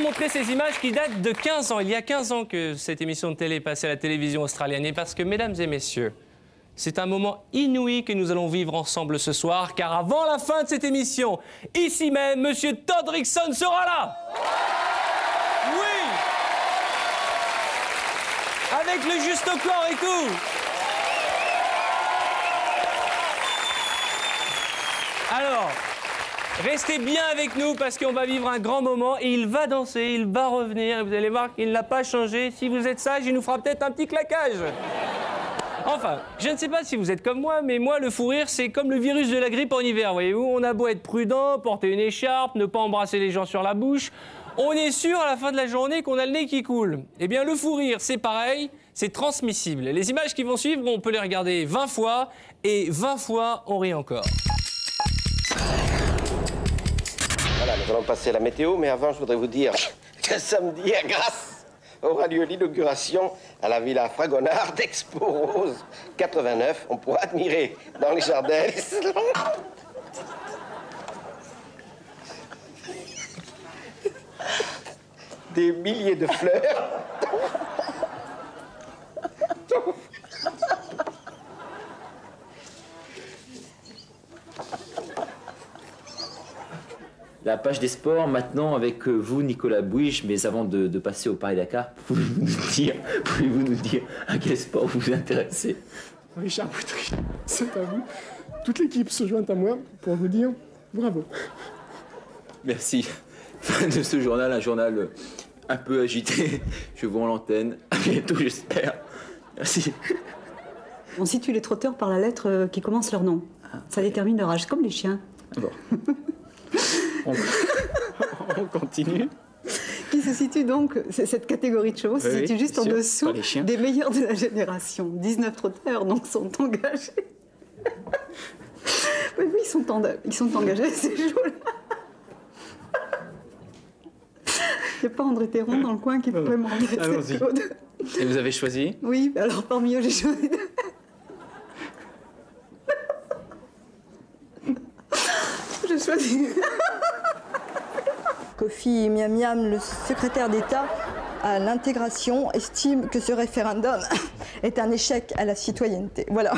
montrer ces images qui datent de 15 ans. Il y a 15 ans que cette émission de télé est passée à la télévision australienne. Et parce que, mesdames et messieurs, c'est un moment inouï que nous allons vivre ensemble ce soir, car avant la fin de cette émission, ici même, Monsieur Todrickson sera là. Oui. Avec le juste au corps et tout. Alors, restez bien avec nous parce qu'on va vivre un grand moment et il va danser, il va revenir. Et vous allez voir qu'il n'a pas changé. Si vous êtes sage, il nous fera peut-être un petit claquage. Enfin, je ne sais pas si vous êtes comme moi, mais moi, le fou rire, c'est comme le virus de la grippe en hiver, voyez-vous. On a beau être prudent, porter une écharpe, ne pas embrasser les gens sur la bouche, on est sûr à la fin de la journée qu'on a le nez qui coule. Eh bien, le fou rire, c'est pareil, c'est transmissible. Les images qui vont suivre, on peut les regarder 20 fois, et 20 fois, on rit encore. Voilà, nous allons passer à la météo, mais avant, je voudrais vous dire que samedi, à Grasse, aura lieu l'inauguration à la Villa Fragonard d'Expo Rose 89. On pourra admirer dans les jardins des milliers de fleurs. La page des sports, maintenant, avec vous, Nicolas Bouige, mais avant de passer au Paris-Dakar, pouvez-vous nous dire à quel sport vous vous intéressez? Richard Boutry, c'est à vous. Toute l'équipe se joint à moi pour vous dire bravo. Merci. Fin de ce journal, un journal un peu agité. Je vous rends l'antenne. À bientôt, j'espère. Merci. On situe les trotteurs par la lettre qui commence leur nom. Ça détermine leur âge, comme les chiens. Bon. On continue. Qui se situe donc, cette catégorie de chevaux se situe juste en dessous des meilleurs de la génération. 19 trotteurs donc sont engagés. Oui, ils sont engagés, ces chevaux-là. Il n'y a pas André Théron dans le coin qui pourrait me rendre cette code. Et vous avez choisi? Oui, alors parmi eux, j'ai choisi... J'ai choisi... Kofi Miam Miam, le secrétaire d'État à l'intégration, estime que ce référendum est un échec à la citoyenneté. Voilà.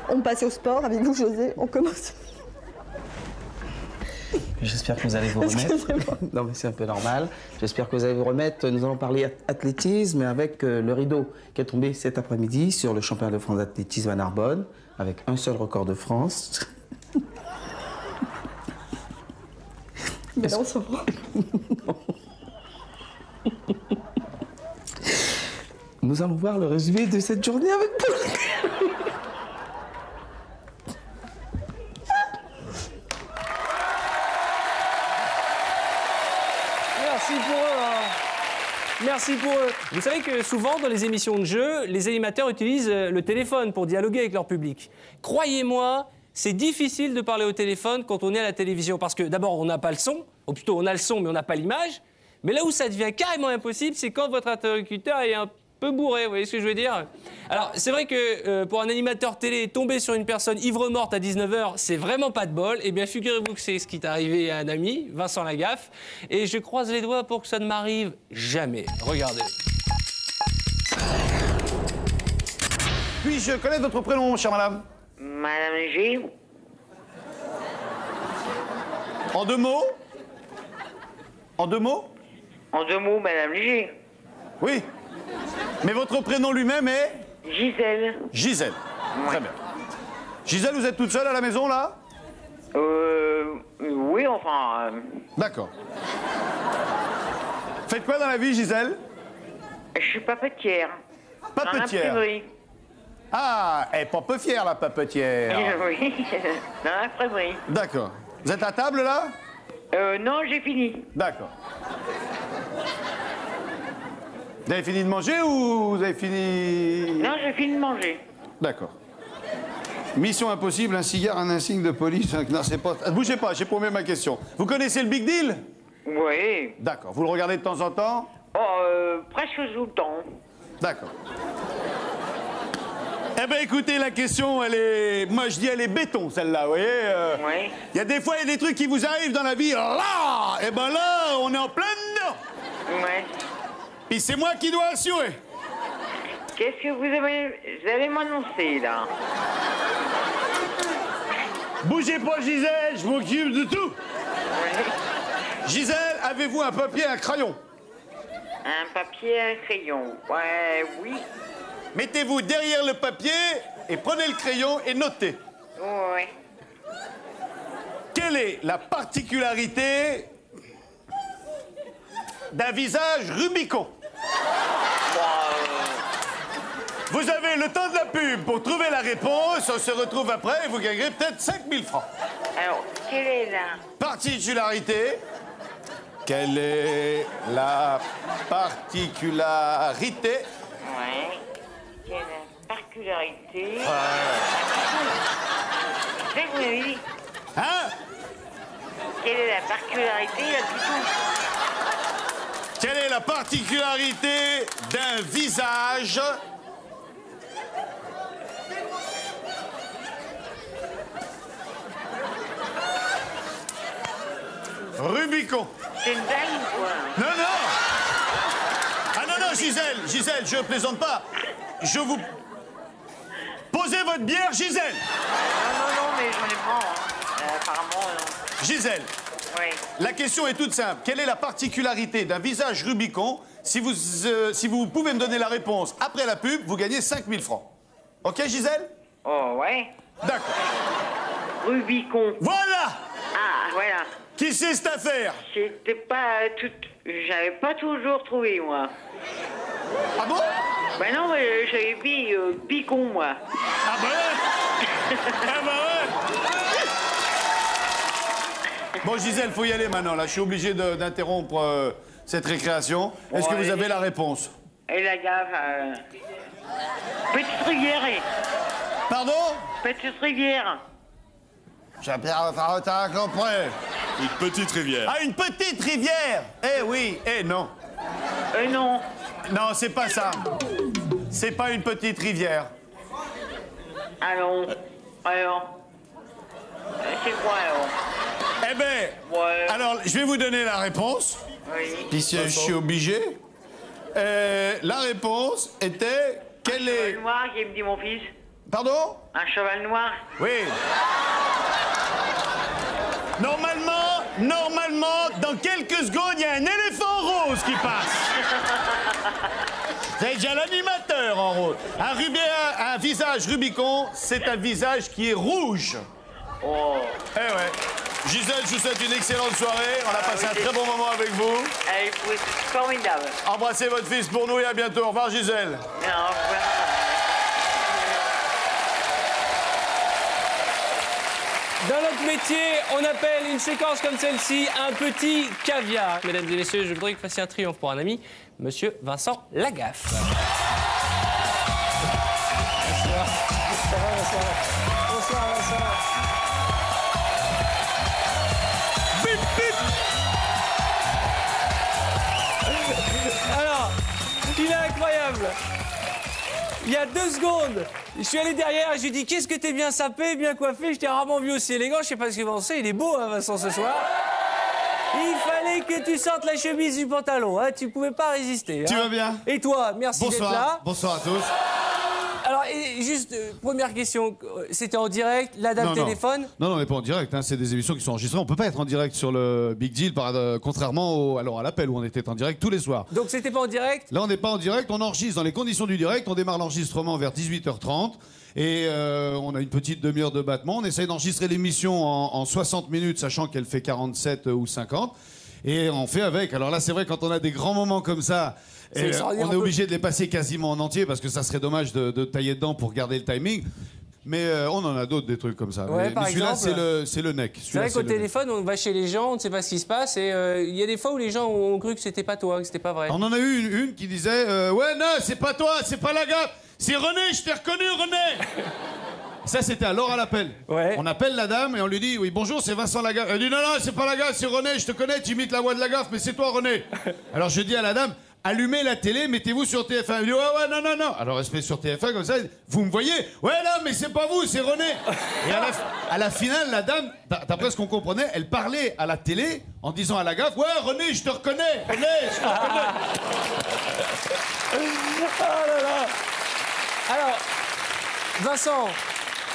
On passe au sport avec vous, José. On commence. J'espère que vous allez vous remettre. Non, mais c'est un peu normal. J'espère que vous allez vous remettre. Nous allons parler athlétisme avec le rideau qui est tombé cet après-midi sur le championnat de France d'athlétisme à Narbonne, avec un seul record de France. Mais là, on s'en va. Nous allons voir le résumé de cette journée avec Paul. Merci pour eux. Merci pour eux. Vous savez que souvent, dans les émissions de jeu, les animateurs utilisent le téléphone pour dialoguer avec leur public. Croyez-moi, c'est difficile de parler au téléphone quand on est à la télévision parce que d'abord, on n'a pas le son, ou plutôt on a le son mais on n'a pas l'image. Mais là où ça devient carrément impossible, c'est quand votre interlocuteur est un peu bourré, vous voyez ce que je veux dire? Alors, c'est vrai que pour un animateur télé, tomber sur une personne ivre-morte à 19h, c'est vraiment pas de bol. Eh bien, figurez-vous que c'est ce qui est arrivé à un ami, Vincent Lagaffe, et je croise les doigts pour que ça ne m'arrive jamais. Regardez. Puis-je connaître votre prénom, chère madame? Madame G. En deux mots? En deux mots? En deux mots, Madame G. Oui. Mais votre prénom lui-même est? Gisèle. Gisèle. Très bien. Gisèle, vous êtes toute seule à la maison, là? Oui, enfin... D'accord. Faites quoi dans la vie, Gisèle? Je suis papetière. Papetière? Dans l'imprimerie. Ah, elle est pas peu fière, la papetière. Oui, dans l'imprimerie. D'accord. Vous êtes à table, là? Non, j'ai fini. D'accord. Vous avez fini de manger ou vous avez fini... Non, j'ai fini de manger. D'accord. Mission impossible, un cigare, un insigne de police. Non, c'est pas... Bougez pas, j'ai promis ma question. Vous connaissez le Big Deal? Oui. D'accord. Vous le regardez de temps en temps? Oh, presque tout le temps. D'accord. Eh bien, écoutez, la question, elle est... Moi, je dis, elle est béton, celle-là, vous voyez Oui. Il y a des fois, il y a des trucs qui vous arrivent dans la vie. Là, eh ben là, on est en pleine Ouais. Puis c'est moi qui dois assurer. Qu'est-ce que vous allez m'annoncer, là? Bougez pas, Gisèle, je m'occupe de tout. Ouais. Gisèle, avez-vous un papier et un crayon? Un papier et un crayon. Ouais, oui. Mettez-vous derrière le papier et prenez le crayon et notez. Ouais. Quelle est la particularité d'un visage Rubicon? Vous avez le temps de la pub pour trouver la réponse. On se retrouve après et vous gagnerez peut-être 5000 francs. Alors, quelle est la Particularité. Quelle est la particularité? Ouais. Quelle est la particularité C'est ça que vous m'avez dit. Hein? Quelle est la particularité, là, du tout? Quelle est la particularité d'un visage Rubicon? C'est une blague ou quoi? Non, non! Ah non, non, Gisèle, je plaisante pas. Je vous... Posez votre bière, Gisèle! Non, mais j'en ai pas, hein. Apparemment, non. Gisèle, Oui. la question est toute simple. Quelle est la particularité d'un visage Rubicon? Si vous pouvez me donner la réponse après la pub, vous gagnez 5000 francs. Ok, Gisèle? Oh, ouais. D'accord. Rubicon. Voilà! Ah, voilà. Qui c'est cette affaire? C'était pas tout... J'avais pas toujours trouvé, moi. Ah bon? Ben non, j'avais dit Picon, moi. Ah bah ouais! Ah bah ouais! Bon, Gisèle, faut y aller maintenant, là. Je suis obligé d'interrompre cette récréation. Est-ce que vous avez la réponse? Et la gaffe... Petite rivière. Pardon? Petite rivière. J'ai bien compris. Une petite rivière. Ah, une petite rivière! Eh oui, eh non. Non. Non, c'est pas ça. C'est pas une petite rivière. Alors. C'est quoi, alors? Eh ben, Ouais. alors, je vais vous donner la réponse. Oui. Puis je suis obligé. La réponse était... Quelle est... Un cheval noir, qui me dit mon fils. Pardon? Un cheval noir. Oui. Normalement, dans quelques secondes, il y a un éléphant rose qui passe. C'est déjà l'animateur en rose. Un visage Rubicon, c'est un visage qui est rouge. Oh. Eh ouais. Gisèle, je vous souhaite une excellente soirée. On a passé un très bon moment avec vous. Elle est formidable. Embrassez votre fils pour nous et à bientôt. Au revoir, Gisèle. Non, au revoir. Dans notre métier, on appelle une séquence comme celle-ci un petit caviar. Mesdames et messieurs, je voudrais que vous fassiez un triomphe pour un ami, Monsieur Vincent Lagaffe. Bonsoir. Ça va, Vincent? Bonsoir, Vincent. Bip, bip. Alors, il est incroyable. Il y a 2 secondes, je suis allé derrière et je lui ai dit qu'est-ce que t'es bien sapé, bien coiffé, je t'ai rarement vu aussi élégant, je sais pas ce que vous pensez, il est beau hein, Vincent ce soir. Il fallait que tu sortes la chemise du pantalon, hein, tu pouvais pas résister. Hein. Tu vas bien? Et toi, merci d'être là. Bonsoir à tous. Alors, juste, première question, c'était en direct, la dame téléphone? Non, on n'est pas en direct, hein, c'est des émissions qui sont enregistrées. On peut pas être en direct sur le Big Deal, contrairement à l'appel où on était en direct tous les soirs. Donc c'était pas en direct? Là, on n'est pas en direct, on enregistre dans les conditions du direct, on démarre l'enregistrement vers 18h30 et on a une petite demi-heure de battement. On essaye d'enregistrer l'émission en 60 minutes, sachant qu'elle fait 47 ou 50. Et on fait avec. Alors là, c'est vrai, quand on a des grands moments comme ça, on est obligé de les passer quasiment en entier parce que ça serait dommage de tailler dedans pour garder le timing. Mais on en a d'autres, des trucs comme ça. Ouais, mais celui-là, c'est le neck. C'est vrai qu'au téléphone, on va chez les gens, on ne sait pas ce qui se passe. Et il y a des fois où les gens ont cru que c'était pas toi, que c'était pas vrai. On en a eu une qui disait ouais, non, c'est pas toi, c'est pas Lagaffe, c'est René, je t'ai reconnu, René. Ça, c'était alors à l'appel. Ouais. On appelle la dame et on lui dit oui, bonjour, c'est Vincent Lagaffe. Elle dit non, c'est pas Lagaffe, c'est René, je te connais, tu imites la voix de Lagaffe, mais c'est toi, René. Alors je dis à la dame, allumez la télé, mettez-vous sur TF1. Il dit, ouais, non, non, non. Alors elle se met sur TF1 comme ça, vous me voyez? Ouais, non, mais c'est pas vous, c'est René. Et à la finale, la dame, d'après ce qu'on comprenait, elle parlait à la télé en disant à la gaffe, ouais, René, je te reconnais, René, je te reconnais. Oh là là. Alors, Vincent,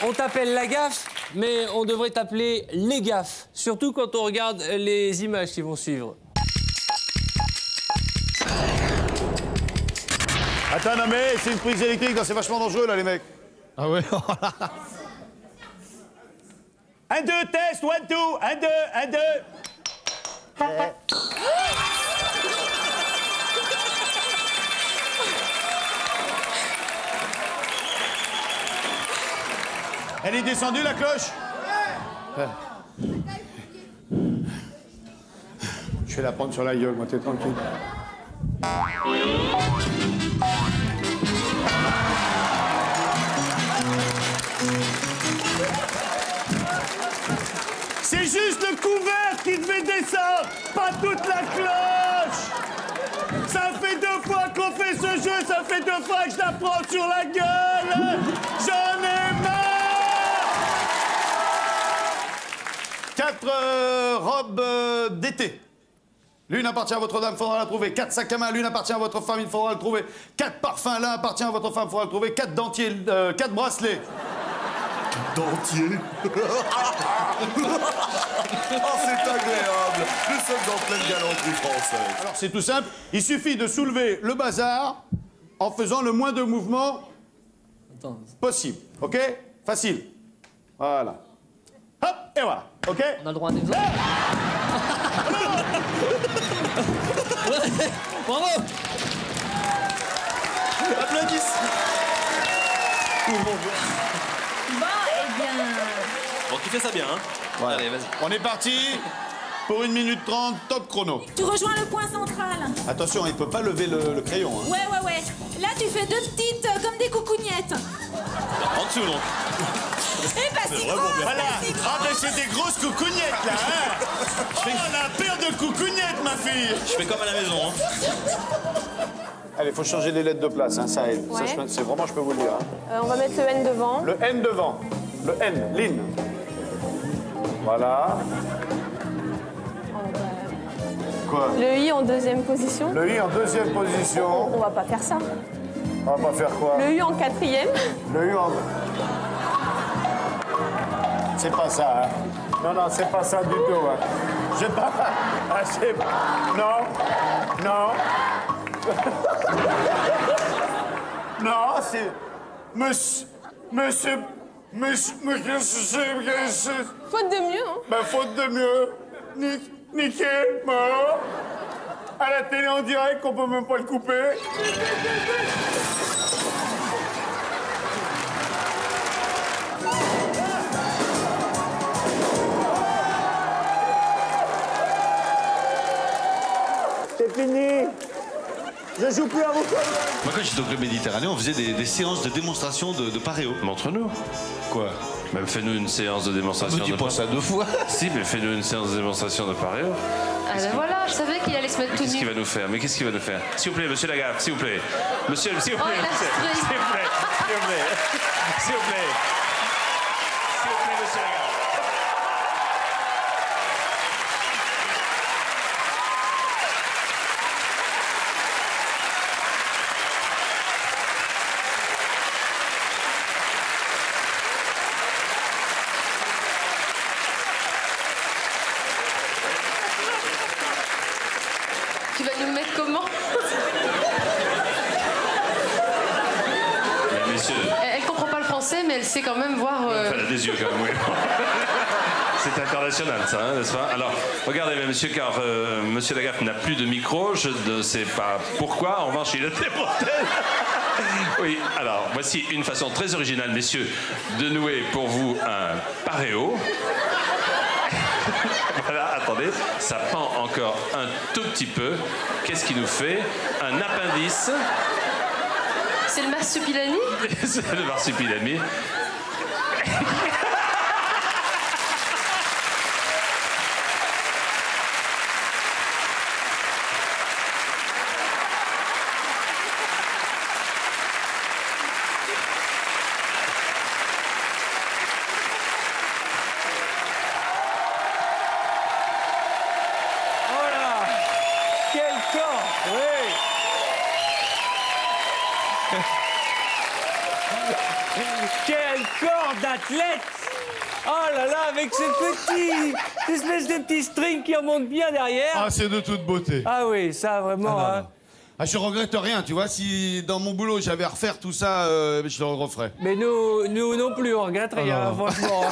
on t'appelle la gaffe, mais on devrait t'appeler les gaffes, surtout quand on regarde les images qui vont suivre. Attends, non mais c'est une prise électrique, c'est vachement dangereux là les mecs. Ah ouais. 1, 2, test, 1, 2, 1, 2, 1, 2. Elle est descendue la cloche? Je vais la prendre sur la gueule, moi, t'es tranquille. C'est juste le couvert qui devait descendre, pas toute la cloche. Ça fait 2 fois qu'on fait ce jeu, ça fait 2 fois que je la prends sur la gueule. J'en ai marre. 4 robes d'été. L'une appartient à votre dame, il faudra la trouver. 4 sacs à main, l'une appartient à votre femme, il faudra le trouver. 4 parfums, l'un appartient à votre femme, il faudra le trouver. 4 dentiers, 4 bracelets. Dentier. Oh, c'est agréable. Nous sommes en pleine galanterie française. Alors, c'est tout simple. Il suffit de soulever le bazar en faisant le moins de mouvements possible. OK? Facile. Voilà. Hop, et voilà. OK? On a le droit à des exemples. Bravo! Applaudissements. Bon, eh bien... Bon, tu fais ça bien, hein? Voilà. Allez, vas-y. On est parti pour 1 minute 30, top chrono. Tu rejoins le point central. Attention, il peut pas lever le crayon. Hein. Ouais. Là, tu fais 2 petites, comme des coucougnettes. En dessous, donc. Eh ben, c'est gros, Voilà. Ah, ben c'est des grosses coucougnettes, là, hein. Oh, la paire de coucougnettes, ma fille. Je fais comme à la maison, hein. Allez, faut changer les lettres de place, hein, ça aide. Ouais. Ça, c'est vraiment, je peux vous le dire. Hein. On va mettre le N devant. Le N devant. Le N, Lynn. Voilà. Quoi? Le I en 2e position. Le I en 2e position. On va pas faire ça. On va pas faire quoi? Le U en 4e. Le U en... C'est pas ça, hein. Non, c'est pas ça du tout, hein. Je sais pas... Ah, c'est... Non. Non, c'est... Monsieur... Faute de mieux, hein. Ben, faute de mieux. Niqué, mort. À la télé en direct, qu'on peut même pas le couper. C'est fini. Je joue plus à vous. Moi, quand j'étais au Club Méditerranée, on faisait des séances de démonstration de paréo. Mais entre nous. Quoi? Même fais-nous une séance de démonstration Me dis pas ça 2 fois. Si, mais fais-nous une séance de démonstration de paréo. Ah ben voilà, je savais qu'il allait se mettre tout nu. Qu'est-ce qu'il va nous faire? Mais qu'est-ce qu'il va nous faire? S'il vous plaît, monsieur Lagaffe, s'il vous plaît. Monsieur, s'il vous Oh, plaît, il a monsieur. stressé. S'il vous plaît, s'il vous plaît. S'il vous plaît. S'il vous plaît, monsieur Lagaffe. Tu vas nous mettre comment? Mais messieurs. Elle comprend pas le français, mais elle sait quand même voir... Enfin, elle a des yeux quand même, oui. C'est international, ça, hein, n'est-ce pas? Alors, regardez, monsieur, car monsieur Lagaffe n'a plus de micro, je ne sais pas pourquoi. En revanche, il a des prothèses. Oui, alors, voici une façon très originale, messieurs, de nouer pour vous un paréo. Voilà, attendez, ça pend encore un tout petit peu. Qu'est-ce qui nous fait? Un appendice. C'est le marsupilami? C'est le marsupilami. Quel corps d'athlète! Oh là là, avec cette espèce de petit string qui remonte bien derrière. Ah, c'est de toute beauté. Ah oui, ça vraiment. Ah, non, hein. non. Ah, je regrette rien, tu vois. Si dans mon boulot j'avais à refaire tout ça, je le referais. Mais nous non plus, on regrette rien, non, non. franchement.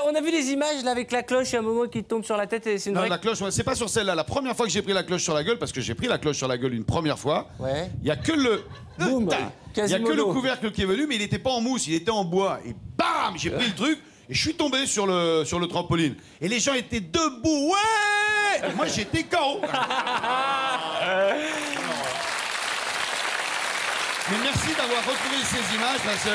On a vu les images là avec la cloche, il y a un moment qui tombe sur la tête et c'est une Non, vraie... la cloche, c'est pas sur celle-là. La première fois que j'ai pris la cloche sur la gueule, parce que j'ai pris la cloche sur la gueule une première fois, ouais. Il y a que le... Boum, Il y a que le couvercle qui est venu, mais il était pas en mousse, il était en bois. Et bam, j'ai pris le truc et je suis tombé sur le trampoline. Et les gens étaient debout, ouais. Et moi j'étais KO. Mais merci d'avoir retrouvé ces images parce que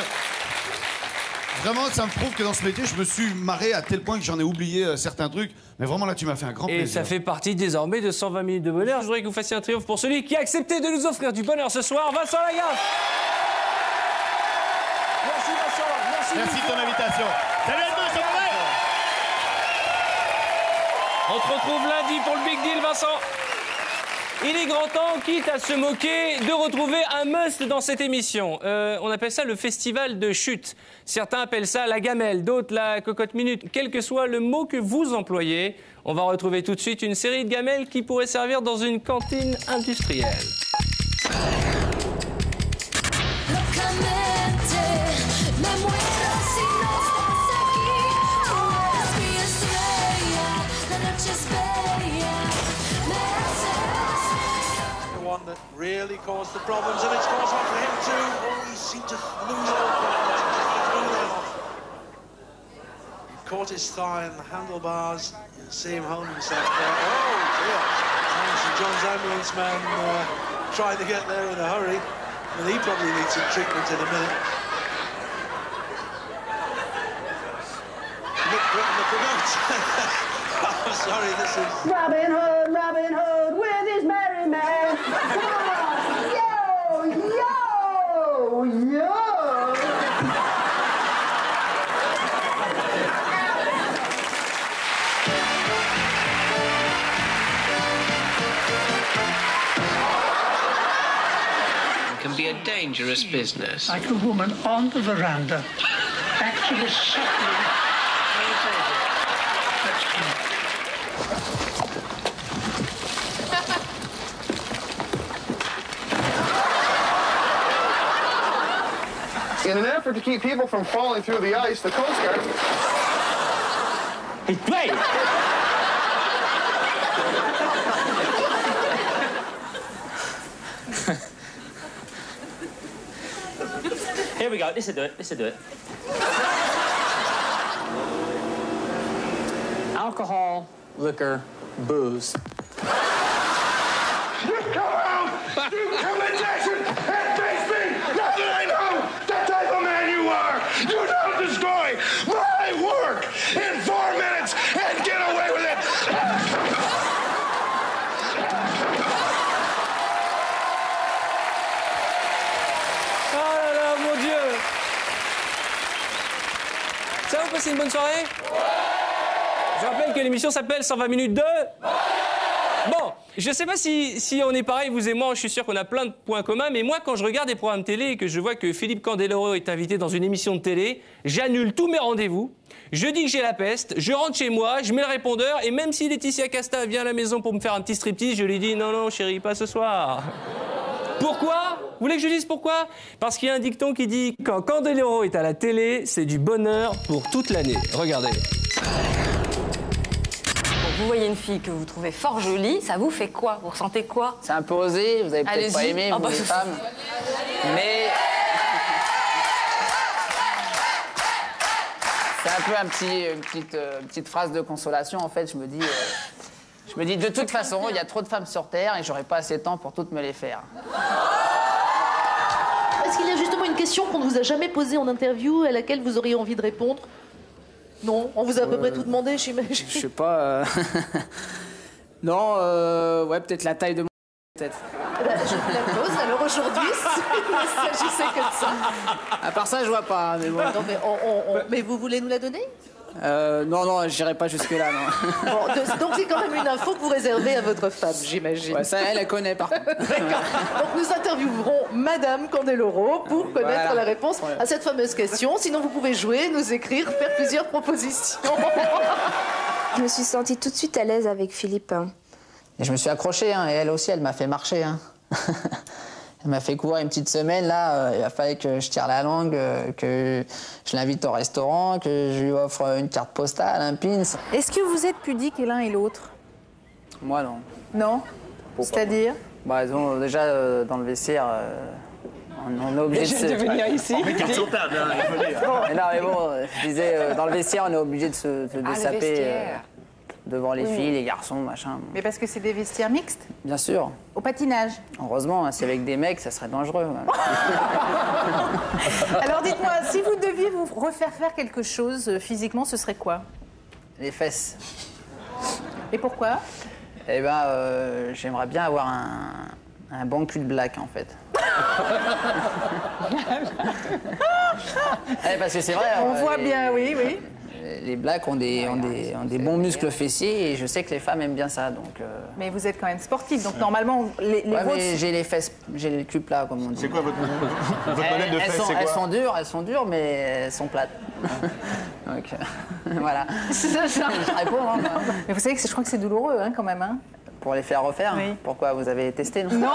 vraiment ça me prouve que dans ce métier je me suis marré à tel point que j'en ai oublié certains trucs. Mais vraiment là tu m'as fait un grand plaisir. Et ça fait partie désormais de 120 minutes de bonheur. Je voudrais que vous fassiez un triomphe pour celui qui a accepté de nous offrir du bonheur ce soir, Vincent Lagaffe. Merci Vincent, Merci de ton invitation. Salut à tous, ça va? On te retrouve lundi pour le Big Deal, Vincent. Il est grand temps, quitte à se moquer, de retrouver un must dans cette émission. On appelle ça le festival de chute. Certains appellent ça la gamelle, d'autres la cocotte minute. Quel que soit le mot que vous employez, on va retrouver tout de suite une série de gamelles qui pourraient servir dans une cantine industrielle. One that really caused the problems, and it's caused one for him too. Oh, he seemed to lose all confidence. He threw them off. He caught his thigh in the handlebars. You'll see him home himself there. Oh dear! St John's ambulance man trying to get there in a hurry, and he probably needs some treatment in a minute. Nick Britton, the promoter. I'm sorry, this is... Robin Hood with his merry man. Come on, yo. It can be a dangerous business. Like a woman on the veranda, actually suckling. In an effort to keep people from falling through the ice, the Coast Guard... He's playing! Here we go, this'll do it, this'll do it. Alcohol, liquor, booze. You come out! You come in nation and face me! Now that I know the type of man you are! You don't destroy my work in 4 minutes and get away with it! Oh là là, mon Dieu! Ça va, vous passez une bonne soirée? Je rappelle que l'émission s'appelle 120 minutes de... Bon, je sais pas si on est pareil, vous et moi, je suis sûr qu'on a plein de points communs, mais moi, quand je regarde des programmes télé et que je vois que Philippe Candeloro est invité dans une émission de télé, j'annule tous mes rendez-vous, je dis que j'ai la peste, je rentre chez moi, je mets le répondeur, et même si Laetitia Casta vient à la maison pour me faire un petit striptease, je lui dis « Non, non, chérie, pas ce soir ». Pourquoi? Vous voulez que je dise pourquoi? Parce qu'il y a un dicton qui dit « Quand Candeloro est à la télé, c'est du bonheur pour toute l'année ». Regardez. Vous voyez une fille que vous trouvez fort jolie, ça vous fait quoi? Vous ressentez quoi? C'est un peu osé, vous avez peut-être pas aimé, vous, les femmes. Mais... c'est un peu une petite phrase de consolation, en fait. Je me dis, de toute façon, il y a trop de femmes sur Terre et j'aurai pas assez de temps pour toutes me les faire. Est-ce qu'il y a justement une question qu'on ne vous a jamais posée en interview à laquelle vous auriez envie de répondre? Non, on vous a à peu près tout demandé, j'imagine. Je sais pas... Non, ouais, peut-être la taille de mon... peut-être. Je vous la pose, alors aujourd'hui, il ne s'agissait que de ça. À part ça, je vois pas, mais bon. Non, mais, mais vous voulez nous la donner? Non, j'irai pas jusque-là, non. Bon, donc c'est quand même une info que vous réservez à votre femme, j'imagine. Ouais, ça, elle connaît, par contre. Donc nous interviewerons Madame Candeloro pour connaître la réponse à cette fameuse question. Sinon, vous pouvez jouer, nous écrire, faire plusieurs propositions. Je me suis sentie tout de suite à l'aise avec Philippe. Et je me suis accroché, hein, et elle aussi, elle m'a fait marcher. Hein. Elle m'a fait courir une petite semaine, là. Il a fallu que je tire la langue, que je l'invite au restaurant, que je lui offre une carte postale, un pins. Est-ce que vous êtes pudiques l'un et l'autre? Moi, non. Non? C'est-à-dire? Bah, déjà, dans le vestiaire, on est obligé de venir ici. Non, mais bon, je disais, dans le vestiaire, on est obligé de se saper devant les filles, les garçons, machin. Mais parce que c'est des vestiaires mixtes? Bien sûr. Au patinage? Heureusement, hein, si avec des mecs, ça serait dangereux. Alors dites-moi, si vous deviez vous refaire faire quelque chose physiquement, ce serait quoi? Les fesses. Et pourquoi? Eh ben, j'aimerais bien avoir un bon cul de black, en fait. Parce que c'est vrai. On voit bien, oui. Les blacks ont des bons muscles fessiers et je sais que les femmes aiment bien ça, donc... Mais vous êtes quand même sportif, donc normalement, les mais j'ai les fesses, j'ai le cul plat, comme on dit. C'est quoi votre modèle de fesses, c'est quoi? Elles sont dures, mais elles sont plates. Donc, voilà. C'est ça. Je réponds, hein. Mais vous savez que je crois que c'est douloureux, hein, quand même, hein. Pour les faire refaire? Oui. Pourquoi? Vous avez testé, non? Non.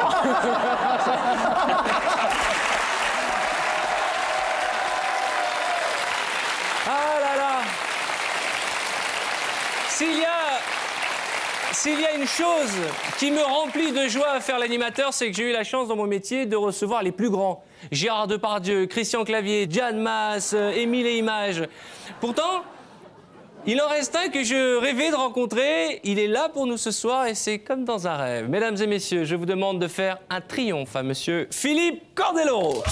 S'il y a une chose qui me remplit de joie à faire l'animateur, c'est que j'ai eu la chance dans mon métier de recevoir les plus grands. Gérard Depardieu, Christian Clavier, Jeanne Masse, Émile et Images. Pourtant, il en reste un que je rêvais de rencontrer. Il est là pour nous ce soir et c'est comme dans un rêve. Mesdames et messieurs, je vous demande de faire un triomphe à monsieur Philippe Candeloro.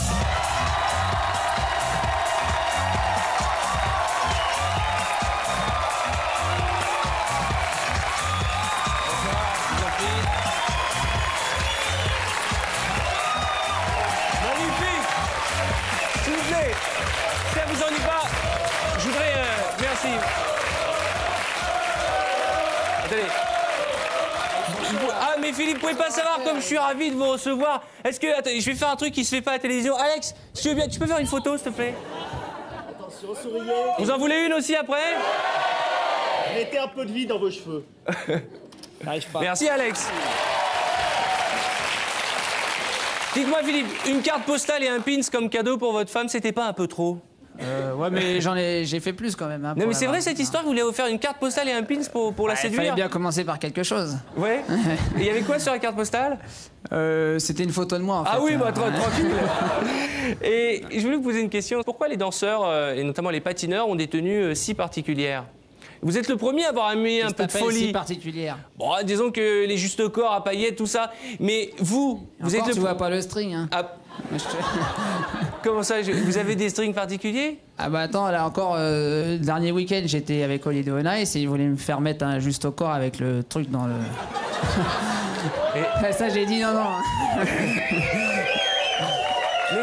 Ah mais Philippe, vous pouvez pas savoir comme je suis ravi de vous recevoir. Est-ce que... Attends, je vais faire un truc qui se fait pas à la télévision. Alex, si tu veux bien, tu peux faire une photo s'il te plaît? Attention, souriez. Vous en voulez une aussi après? Mettez un peu de vie dans vos cheveux. J'arrive pas. Merci Alex. Dites-moi Philippe, une carte postale et un pins comme cadeau pour votre femme, c'était pas un peu trop? Ouais, mais j'ai fait plus quand même. Hein, non, mais c'est vrai cette histoire, vous voulez offrir une carte postale et un pins pour la séduire? Il fallait bien commencer par quelque chose. Ouais. Et il y avait quoi sur la carte postale? C'était une photo de moi en fait. Ah oui, bah tranquille. Et je voulais vous poser une question. Pourquoi les danseurs, et notamment les patineurs, ont des tenues si particulières? Vous êtes le premier à avoir mis un peu de folie. Si particulière. Bon, disons que les justes corps à paillettes, tout ça. Mais vous êtes le... Tu vois pas le string, hein. Ah. Comment ça? Vous avez des strings particuliers? Ah bah attends, là encore, le dernier week-end, j'étais avec Holiday on Ice et ils voulaient me faire mettre un juste au corps avec le truc dans le... Et ça, j'ai dit non. Mais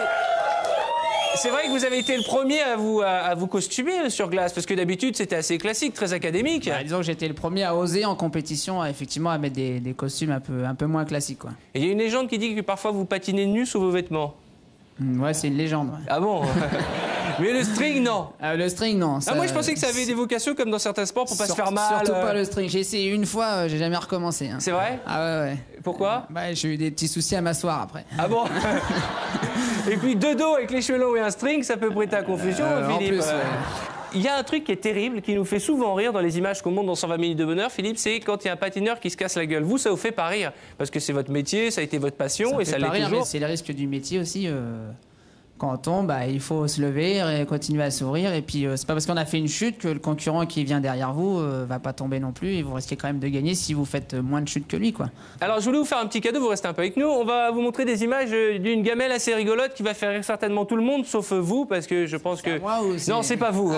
c'est vrai que vous avez été le premier à vous costumer sur glace, parce que d'habitude, c'était assez classique, très académique. Bah, disons que j'étais le premier à oser en compétition, effectivement, à mettre des costumes un peu moins classiques, quoi. Et il y a une légende qui dit que parfois vous patinez nus sous vos vêtements. Ouais, c'est une légende. Ouais. Ah bon? Mais le string, non. Le string, non. Ça, moi, je pensais que ça avait des vocations comme dans certains sports pour pas se faire mal. Surtout pas le string. J'ai essayé une fois, j'ai jamais recommencé. Hein. C'est vrai? Ah ouais. Pourquoi? Bah, j'ai eu des petits soucis à m'asseoir après. Ah bon? Et puis deux dos avec les cheveux longs et un string, ça peut prêter à confusion, Philippe. En plus, ouais. Il y a un truc qui est terrible, qui nous fait souvent rire dans les images qu'on montre dans 120 minutes de bonheur, Philippe, c'est quand il y a un patineur qui se casse la gueule. Vous, ça vous fait pas rire, parce que c'est votre métier, ça a été votre passion, et ça l'est toujours. C'est le risque du métier aussi. Quand on tombe, bah, il faut se lever et continuer à sourire. Et puis, c'est pas parce qu'on a fait une chute que le concurrent qui vient derrière vous va pas tomber non plus. Et vous risquez quand même de gagner si vous faites moins de chutes que lui, quoi. Alors, je voulais vous faire un petit cadeau, vous restez un peu avec nous. On va vous montrer des images d'une gamelle assez rigolote qui va faire rire certainement tout le monde, sauf vous, parce que je pense que... Moi, ou non, c'est pas vous.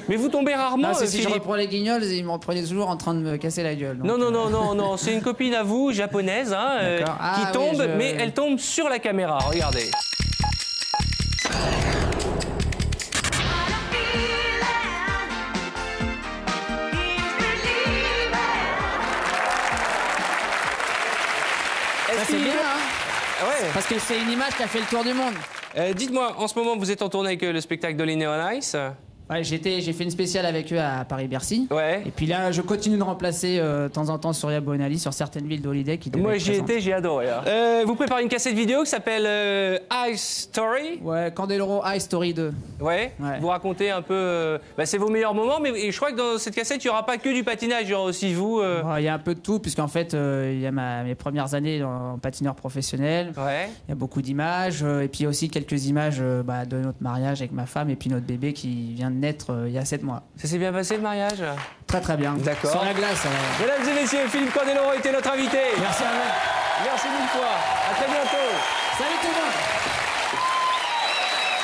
Mais vous tombez rarement. Non, si je reprends les guignols, ils me reprenaient toujours en train de me casser la gueule. Donc, non. C'est une copine à vous, japonaise, hein, qui tombe, mais elle tombe sur la caméra. Regardez. fille. bien, hein. Ouais. Parce que c'est une image qui a fait le tour du monde. Dites-moi, en ce moment, vous êtes en tournée avec le spectacle de Neon Ice. Ouais, j'ai fait une spéciale avec eux à Paris-Bercy. Ouais. Et puis là, je continue de remplacer de temps en temps Surya Bonali sur certaines villes d'Holiday qui devaient Moi, être j'y présentes. étais, j'ai adoré. Hein. Vous préparez une cassette vidéo qui s'appelle Ice Story. Ouais, Candeloro Ice Story 2. Ouais. Vous racontez un peu. C'est vos meilleurs moments, mais et je crois que dans cette cassette, il n'y aura pas que du patinage, il y aura aussi vous. Il y a un peu de tout, puisqu'en fait, il y a mes premières années en patineur professionnel. Ouais. Il y a beaucoup d'images, et puis aussi quelques images de notre mariage avec ma femme et puis notre bébé qui vient de naître il y a 7 mois. Ça s'est bien passé le mariage? Très très bien. D'accord. Sur la glace. Mesdames et messieurs, Philippe Candeloro était notre invité. Merci à vous. Merci mille fois. À très bientôt. Salut tout le monde.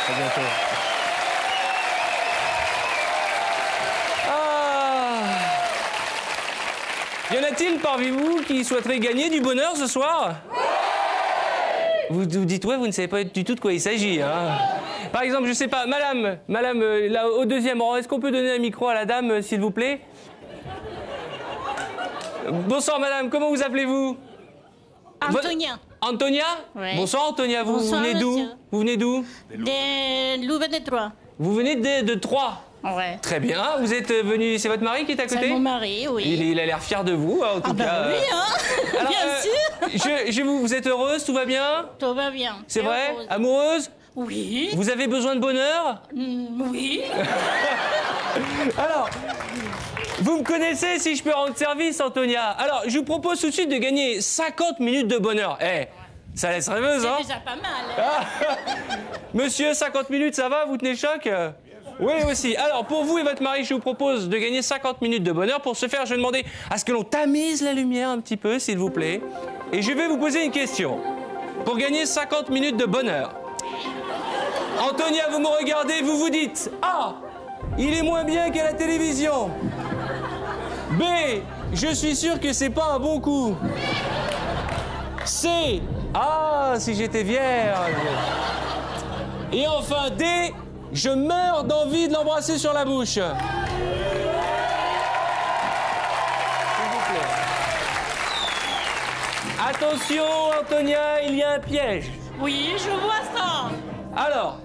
À bientôt. Y en a-t-il parmi vous qui souhaiteraient gagner du bonheur ce soir? Vous vous dites, ouais, vous ne savez pas du tout de quoi il s'agit. Hein. Par exemple, je sais pas, madame, là, au deuxième rang, est-ce qu'on peut donner un micro à la dame, s'il vous plaît? Bonsoir, madame, comment vous appelez-vous? Antonia. Antonia? Ouais. Bonsoir, Antonia, vous Bonsoir, venez d'où? monsieur. Vous venez d'où? De Louvain-de-Troyes. Vous venez de Troyes? Ouais. Très bien, vous êtes venu, c'est votre mari qui est à côté? C'est mon mari, oui. Il a l'air fier de vous, en tout cas. Oui, hein. Alors, bien sûr. vous êtes heureuse, tout va bien? Tout va bien. C'est vrai? Heureuse. Amoureuse? Oui. Vous avez besoin de bonheur? Oui. Alors, vous me connaissez si je peux rendre service, Antonia. Alors, je vous propose tout de suite de gagner 50 minutes de bonheur. Ça laisse rêveuse, hein? C'est déjà pas mal. Monsieur, 50 minutes, ça va? Vous tenez le choc? Oui, aussi. Alors, pour vous et votre mari, je vous propose de gagner 50 minutes de bonheur. Pour ce faire, je vais demander à ce que l'on tamise la lumière un petit peu, s'il vous plaît. Et je vais vous poser une question. Pour gagner 50 minutes de bonheur, Antonia, vous me regardez, vous vous dites « A. Il est moins bien qu'à la télévision. B. Je suis sûr que c'est pas un bon coup. C. Ah, si j'étais vierge. Et enfin, D. Je meurs d'envie de l'embrasser sur la bouche. S'il vous plaît. Attention, Antonia, il y a un piège. Oui, je vois ça. Alors,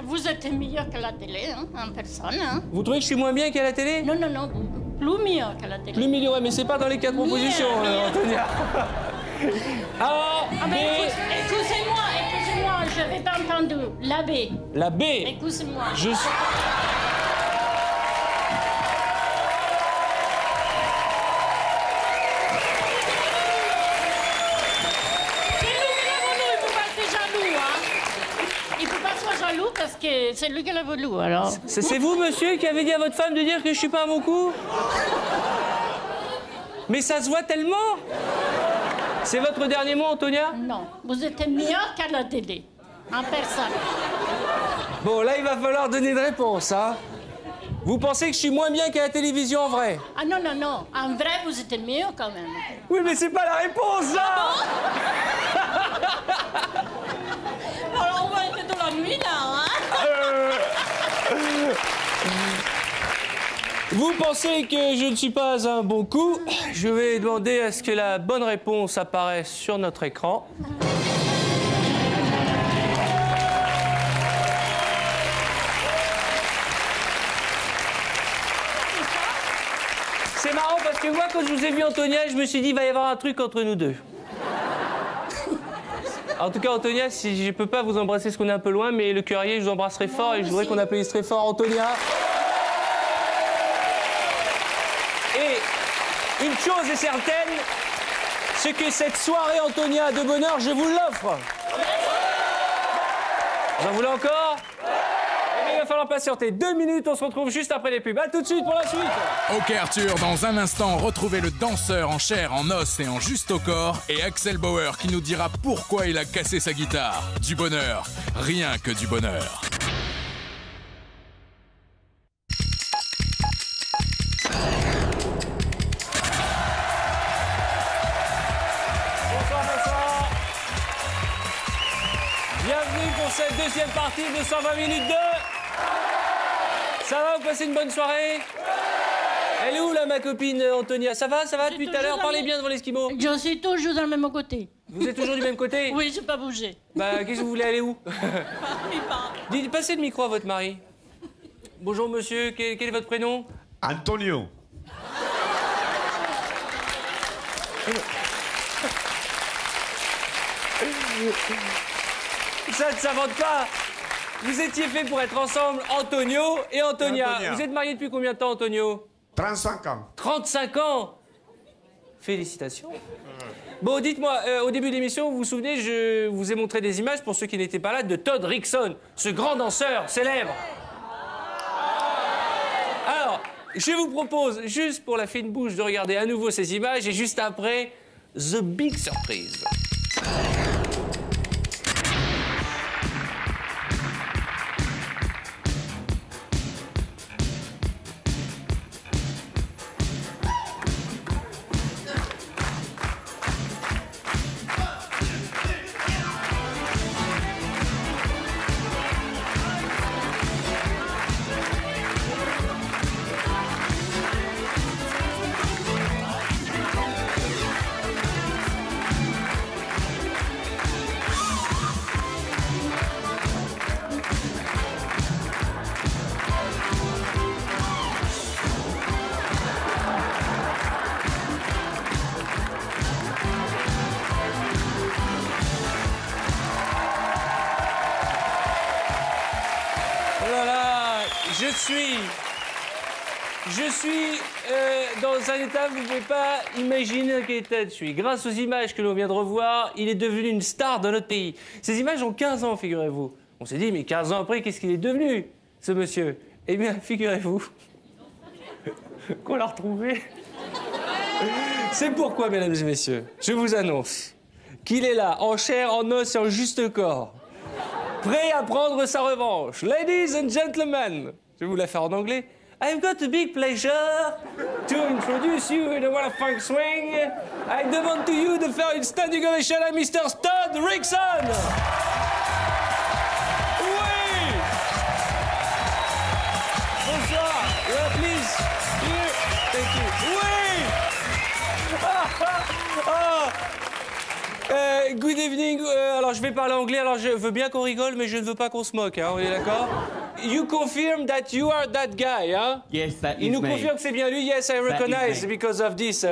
vous êtes meilleur que la télé, hein, en personne. Hein. vous trouvez que je suis moins bien qu'à la télé? Non, plus meilleur que la télé. Plus milieu, ouais, mais c'est pas dans les 4 propositions, Antonia. A, B... Excusez-moi, je n'avais pas entendu. La B. La B. Excusez-moi. Je suis... Parce que c'est lui qui l'a voulu, alors. C'est vous, monsieur, qui avez dit à votre femme de dire que je suis pas un bon coup? Mais ça se voit tellement. C'est votre dernier mot, Antonia? Non, vous êtes meilleur qu'à la télé, en personne. Bon, là, il va falloir donner une réponse, hein. Vous pensez que je suis moins bien qu'à la télévision en vrai? Ah non, en vrai, vous êtes meilleur quand même. Oui, mais c'est pas la réponse, là. Alors, on va être toute la nuit, là, hein. Vous pensez que je ne suis pas un bon coup? Je vais demander à ce que la bonne réponse apparaisse sur notre écran. C'est marrant parce que moi, quand je vous ai vu, Antonia, je me suis dit, il va y avoir un truc entre nous deux. En tout cas, Antonia, si je peux pas vous embrasser parce qu'on est un peu loin, mais le cœurier, je vous embrasserai fort et je voudrais qu'on applaudisse très fort Antonia. Et une chose est certaine, c'est que cette soirée, Antonia, de bonheur, je vous l'offre. Vous en voulez encore? Il va falloir patienter 2 minutes, on se retrouve juste après les pubs. A tout de suite pour la suite. Ok Arthur, dans un instant, retrouvez le danseur en chair, en os et en juste au corps et Axel Bauer qui nous dira pourquoi il a cassé sa guitare. Du bonheur, rien que du bonheur. Bienvenue pour cette deuxième partie de 120 minutes 2. Ça va, vous passez une bonne soirée? Elle est où là ma copine Antonia? Ça va depuis tout à l'heure? Parlez bien devant l'Esquimau. Je suis toujours dans le même côté. Vous êtes toujours du même côté? Oui, j'ai pas bougé. Bah, qu'est-ce que vous voulez aller où? Il part. Dites, passez le micro à votre mari. Bonjour monsieur, quel est votre prénom? Antonio. Ça ne s'invente pas. Vous étiez fait pour être ensemble, Antonio et Antonia. Antonia. Vous êtes mariés depuis combien de temps, Antonio? 35 ans. 35 ans. Félicitations. Bon, dites-moi, au début de l'émission, vous vous souvenez, je vous ai montré des images, pour ceux qui n'étaient pas là, de Todd Rickson, ce grand danseur célèbre. Alors, je vous propose, juste pour la fine bouche, de regarder à nouveau ces images, et juste après, The Big Surprise. Je suis dans un état, vous ne pouvez pas imaginer dans quel état je suis. Grâce aux images que l'on vient de revoir, il est devenu une star dans notre pays. Ces images ont 15 ans, figurez-vous. On s'est dit, mais 15 ans après, qu'est-ce qu'il est devenu, ce monsieur? Eh bien, figurez-vous qu'on l'a retrouvé. C'est pourquoi, mesdames et messieurs, je vous annonce qu'il est là, en chair, en os et en juste corps, prêt à prendre sa revanche. Ladies and gentlemen, je vais vous la faire en anglais. I've got a big pleasure to introduce you in the Wall of Funk Swing. I demande to you de faire une standing ovation à Mr. Todd Rickson. Oui. Bonsoir. Yeah, please. Here. Thank you. Oui. Good evening. Alors, je vais parler anglais. Alors, je veux bien qu'on rigole, mais je ne veux pas qu'on se moque. Hein, on est d'accord? You confirm that you are that guy, hein? Yes, that is Il nous me. confirme que c'est bien lui. Yes, I recognize because of this.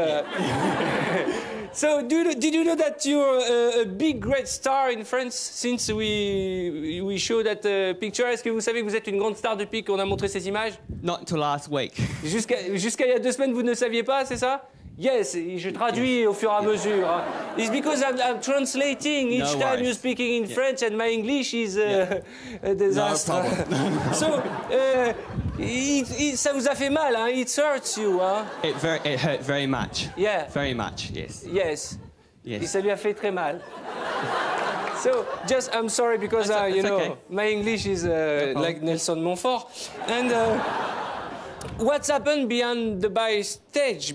So, did you know that you're a big, great star in France since we showed that picture? Est-ce que vous savez que vous êtes une grande star depuis qu'on a montré ces images? Not until last week. Jusqu'à il y a 2 semaines, vous ne saviez pas, c'est ça? Yes, je traduis au fur et à mesure. Hein. It's because I'm translating each No time worries. you're speaking in French and my English is a disaster. No So, ça vous a fait mal, hein? It hurts you, hein? It hurt very much. Yeah. Very much, yes. Yes. Yes. Et ça lui a fait très mal. So, just, I'm sorry because, you know, okay. my English is like Nelson Montfort. And what's happened behind the backstage?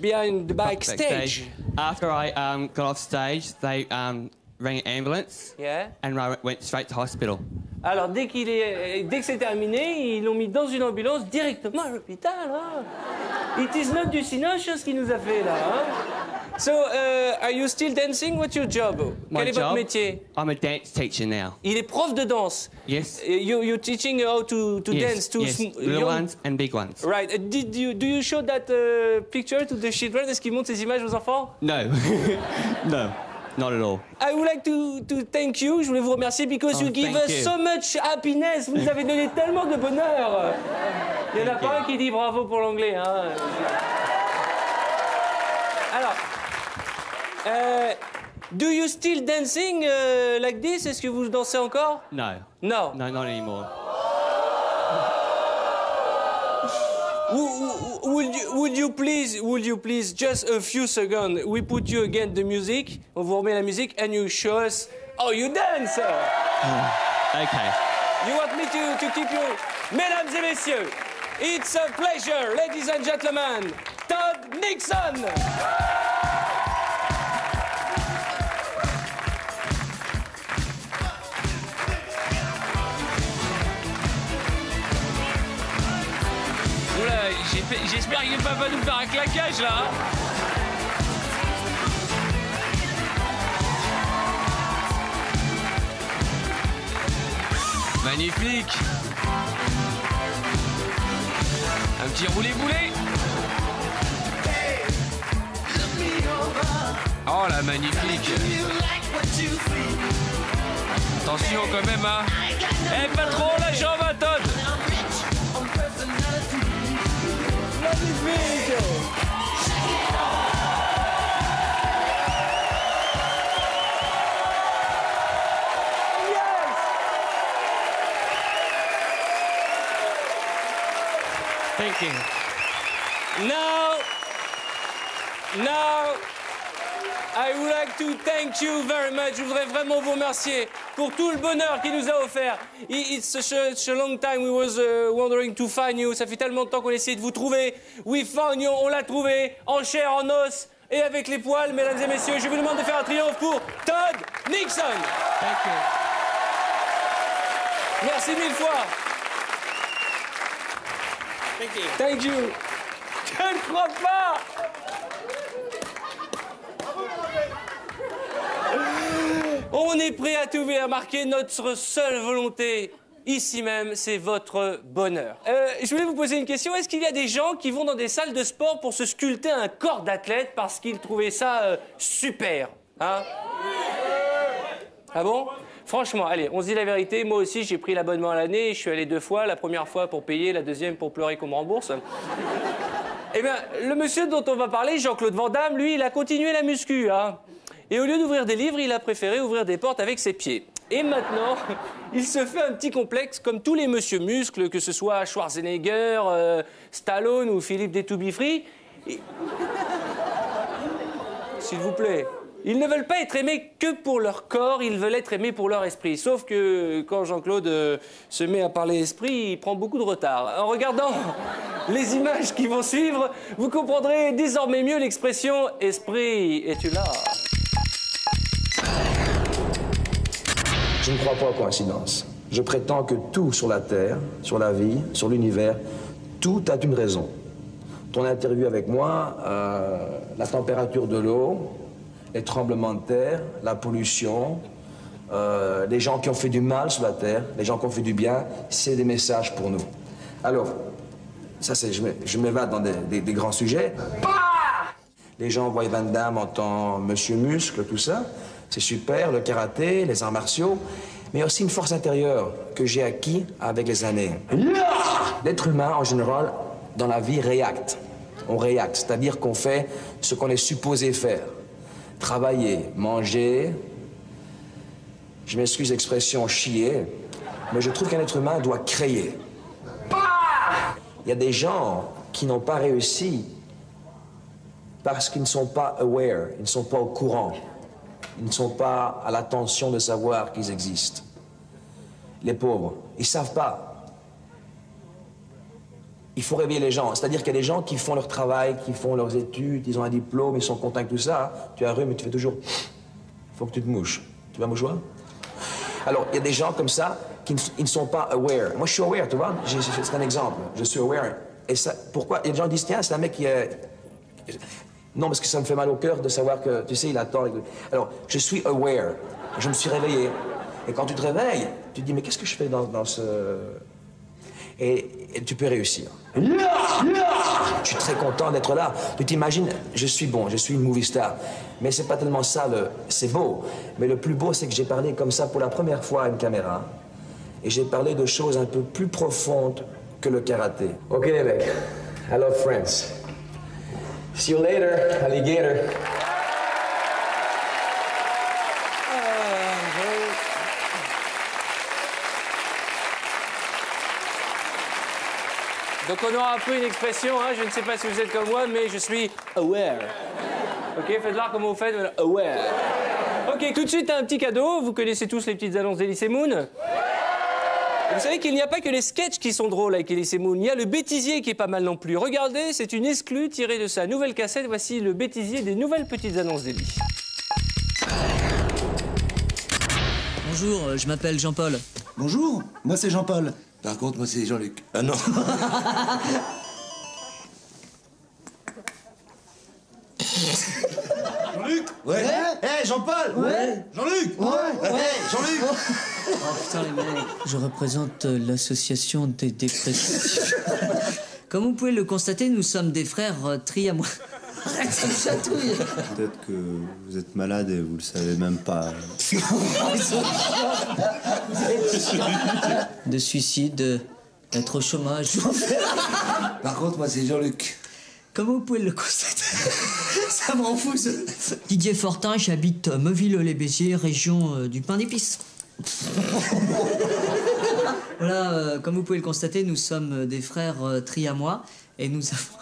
After I got off stage, they rang an ambulance. Yeah. And I went straight to hospital. Alors, dès que c'est terminé, ils l'ont mis dans une ambulance directement à l'hôpital. Hein. It is not du cinoche ce qu'il nous a fait là. Hein. So, are you still dancing? What's your job? My Quel est job? votre métier? I'm a dance teacher now. Il est prof de danse. Yes. You're teaching how to Yes, dance to yes. Little ones and big ones. Right. Do you show that picture to the children? Est-ce qu'ils montrent ces images aux enfants? No. No. Not at all. I would like to thank you. Je voulais vous remercier because you give thank us you. so much happiness. Vous nous avez donné tellement de bonheur. Il n'y en a pas un qui dit bravo pour l'anglais. Hein. Alors, do you still dancing like this? Est-ce que vous dansez encore? No. No. No, not anymore. Would you please, just a few seconds, we put you again the music, on vous remet la musique, and you show us how you dance. Okay. You want me to keep you... Mesdames et messieurs, it's a pleasure, ladies and gentlemen, Todd Nixon. Oula, j'espère qu'il va pas nous faire un claquage là. Magnifique. Un petit roulé-boulé. Oh là, magnifique. Attention quand même, hein. Eh, patron, la jambe à Todd. Magnifique. Thank you. Now, I would like to thank you very much. Je voudrais vraiment vous remercier pour tout le bonheur qu'il nous a offert. It's such a long time we was wondering to find you. Ça fait tellement de temps qu'on essayait de vous trouver. We found you, on l'a trouvé, en chair, en os et avec les poils, mesdames et messieurs. Je vous demande de faire un triomphe pour Todd Nixon. Thank you. Merci mille fois. Thank you. Thank you. Je ne crois pas. On est prêt à tout marquer. Notre seule volonté, ici même, c'est votre bonheur. Je voulais vous poser une question. Est-ce qu'il y a des gens qui vont dans des salles de sport pour se sculpter un corps d'athlète parce qu'ils trouvaient ça super, hein? Ah bon? Franchement, allez, on se dit la vérité. Moi aussi, j'ai pris l'abonnement à l'année. Je suis allé 2 fois. La première fois pour payer, la deuxième pour pleurer qu'on me rembourse. Eh bien, le monsieur dont on va parler, Jean-Claude Van Damme, lui, il a continué la muscu, hein. Et au lieu d'ouvrir des livres, il a préféré ouvrir des portes avec ses pieds. Et maintenant, il se fait un petit complexe comme tous les monsieur muscles, que ce soit Schwarzenegger, Stallone ou Philippe des To Be Free. S'il vous plaît. Ils ne veulent pas être aimés que pour leur corps, ils veulent être aimés pour leur esprit. Sauf que quand Jean-Claude se met à parler esprit, il prend beaucoup de retard. En regardant les images qui vont suivre, vous comprendrez désormais mieux l'expression « esprit, es-tu là ?» Je ne crois pas aux coïncidences. Je prétends que tout sur la Terre, sur la vie, sur l'univers, tout a une raison. Ton interview avec moi, la température de l'eau, les tremblements de terre, la pollution, les gens qui ont fait du mal sur la Terre, les gens qui ont fait du bien, c'est des messages pour nous. Alors, ça c'est, je m'évade dans des grands sujets. Les gens voient Van Damme en tant monsieur muscle, tout ça. C'est super, le karaté, les arts martiaux, mais aussi une force intérieure que j'ai acquis avec les années. L'être humain, en général, dans la vie, réacte. On réacte, c'est-à-dire qu'on fait ce qu'on est supposé faire. Travailler, manger, je m'excuse l'expression chier, mais je trouve qu'un être humain doit créer. Il y a des gens qui n'ont pas réussi parce qu'ils ne sont pas aware, ils ne sont pas au courant. Ils ne sont pas à l'attention de savoir qu'ils existent. Les pauvres, ils ne savent pas. Il faut réveiller les gens. C'est-à-dire qu'il y a des gens qui font leur travail, qui font leurs études, ils ont un diplôme, ils sont contents avec tout ça. Tu as un rhume et tu fais toujours... Il faut que tu te mouches. Tu vas mouchoir? Alors, il y a des gens comme ça qui ne sont pas aware. Moi, je suis aware, tu vois. C'est un exemple. Je suis aware. Et ça, pourquoi? Il y a des gens qui disent, tiens, c'est un mec qui est... Non, parce que ça me fait mal au cœur de savoir que, tu sais, il attend. Alors, je suis aware. Je me suis réveillé. Et quand tu te réveilles, tu te dis, mais qu'est-ce que je fais dans ce... Et tu peux réussir. Je suis très content d'être là. Tu t'imagines, je suis bon, je suis une movie star. Mais c'est pas tellement ça, c'est beau. Mais le plus beau, c'est que j'ai parlé comme ça pour la première fois à une caméra. Et j'ai parlé de choses un peu plus profondes que le karaté. Ok, les mecs. I love friends. See you later, alligator. Donc on aura appris une expression, hein, je ne sais pas si vous êtes comme moi, mais je suis aware. Ok, faites voir comment vous faites, aware. Ok, tout de suite un petit cadeau, vous connaissez tous les petites annonces d'Elysée Moon. Vous savez qu'il n'y a pas que les sketchs qui sont drôles avec Elysée Moon, il y a le bêtisier qui est pas mal non plus. Regardez, c'est une exclue tirée de sa nouvelle cassette, voici le bêtisier des nouvelles petites annonces d'Élie. Bonjour, je m'appelle Jean-Paul. Bonjour, moi c'est Jean-Paul. Par contre, moi c'est Jean-Luc. Ah non. Jean-Luc, Ouais. Hey, Jean-Paul. Ouais. Jean-Luc. Ouais. Hey, Jean-Luc. Oh putain, les mecs. Je représente l'association des dépressifs. Comme vous pouvez le constater, nous sommes des frères triamois. Arrête, ça me chatouille. Peut-être que vous êtes malade et vous le savez même pas. De suicide, d'être au chômage. Par contre, moi, c'est Jean-Luc. Comme vous pouvez le constater, ça me rend fou. Didier Fortin, j'habite Meuville-les-Béziers, région du pain d'épices. Voilà, comme vous pouvez le constater, nous sommes des frères triamois et nous avons...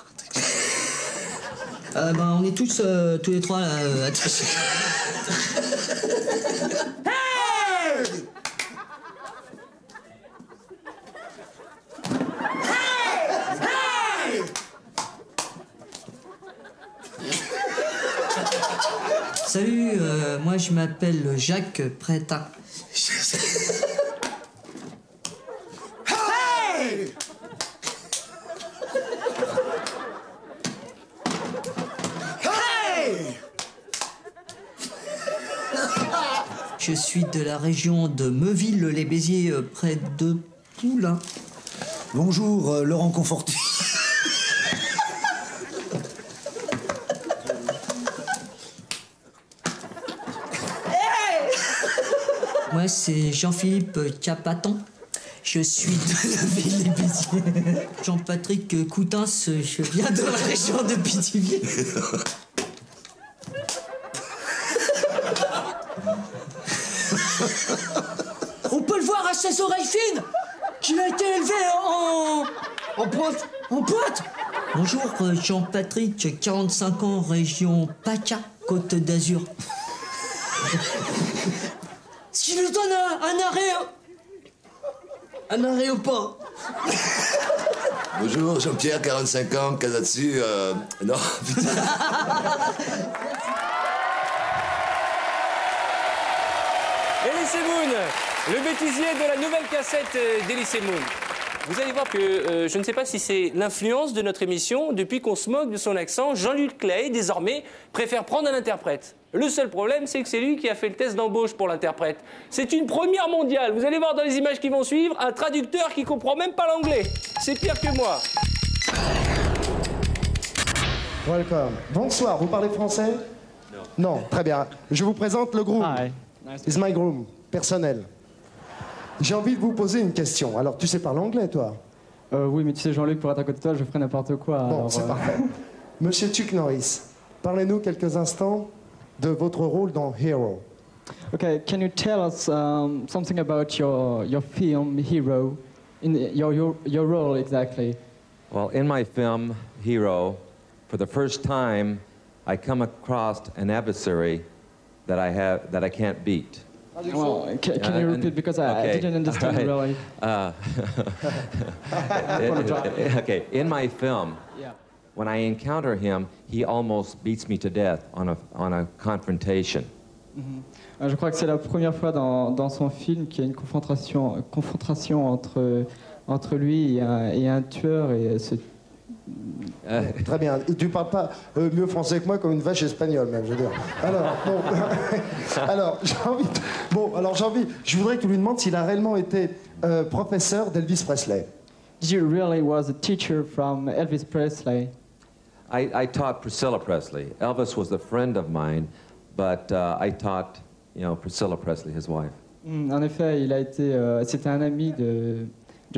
on est tous les trois attachés. Salut, moi je m'appelle Jacques Prétin. Hey! Hey! Je suis de la région de Meuville-les-Béziers, près de Poulain. Bonjour, Laurent Conforti. Moi, c'est Jean-Philippe Capaton. Je suis de la ville des Béziers. Jean-Patrick Coutins, je viens de la région de Pithiviers. On peut le voir à ses oreilles fines qu'il a été élevé en pointe. En pointe. Bonjour, Jean-Patrick, 45 ans, région PACA, Côte d'Azur. Ce qui nous donne un arrêt au pas. Bonjour, Jean-Pierre, 45 ans, Casatsu, non, putain. Elysée Moon, le bêtisier de la nouvelle cassette d'Elysée Moon. Vous allez voir que je ne sais pas si c'est l'influence de notre émission. Depuis qu'on se moque de son accent, Jean-Luc Clay, désormais, préfère prendre un interprète. Le seul problème, c'est que c'est lui qui a fait le test d'embauche pour l'interprète. C'est une première mondiale. Vous allez voir dans les images qui vont suivre, un traducteur qui comprend même pas l'anglais. C'est pire que moi. Welcome. Bonsoir, vous parlez français? Non, très bien. Je vous présente le groom. It's my groom, personnel. J'ai envie de vous poser une question. Alors, tu sais parler anglais, toi? Oui, mais tu sais, Jean-Luc, pour être à côté de toi, je ferai n'importe quoi. Bon, alors, c'est parfait. Monsieur Chuck Norris, parlez-nous quelques instants de votre rôle dans Hero. Okay, can you tell us something about your film Hero, in your role exactly? Well, in my film Hero, for the first time, I come across an adversary that I can't beat. Well, can you repeat, because I didn't understand really. Okay, in my film, when I encounter him, he almost beats me to death on a confrontation. Je crois que c'est la première fois dans son film qu'il y a une confrontation entre lui et un tueur et ce... Très bien. Tu parles pas mieux français que moi, comme une vache espagnole, même, je veux dire. Alors, bon, alors, je voudrais que tu lui demandes s'il a réellement été professeur d'Elvis Presley. Did you really was a teacher from Elvis Presley? I taught Priscilla Presley. Elvis was a friend of mine, but I taught, Priscilla Presley, his wife. En effet, il a été, c'était un ami de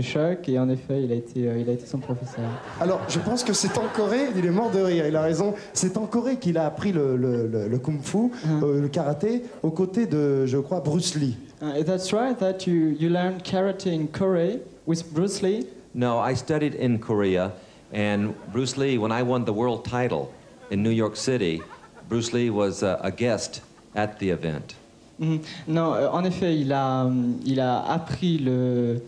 Chuck, et en effet, il a été son professeur. Alors, je pense que c'est en Corée, il est mort de rire, il a raison, c'est en Corée qu'il a appris le kung-fu, le karaté, aux côtés de, je crois, Bruce Lee. That's right, that you learned karate in Korea with Bruce Lee? No, I studied in Korea, and Bruce Lee, when I won the world title in New York City, Bruce Lee was a guest at the event. Non, en effet, il a appris le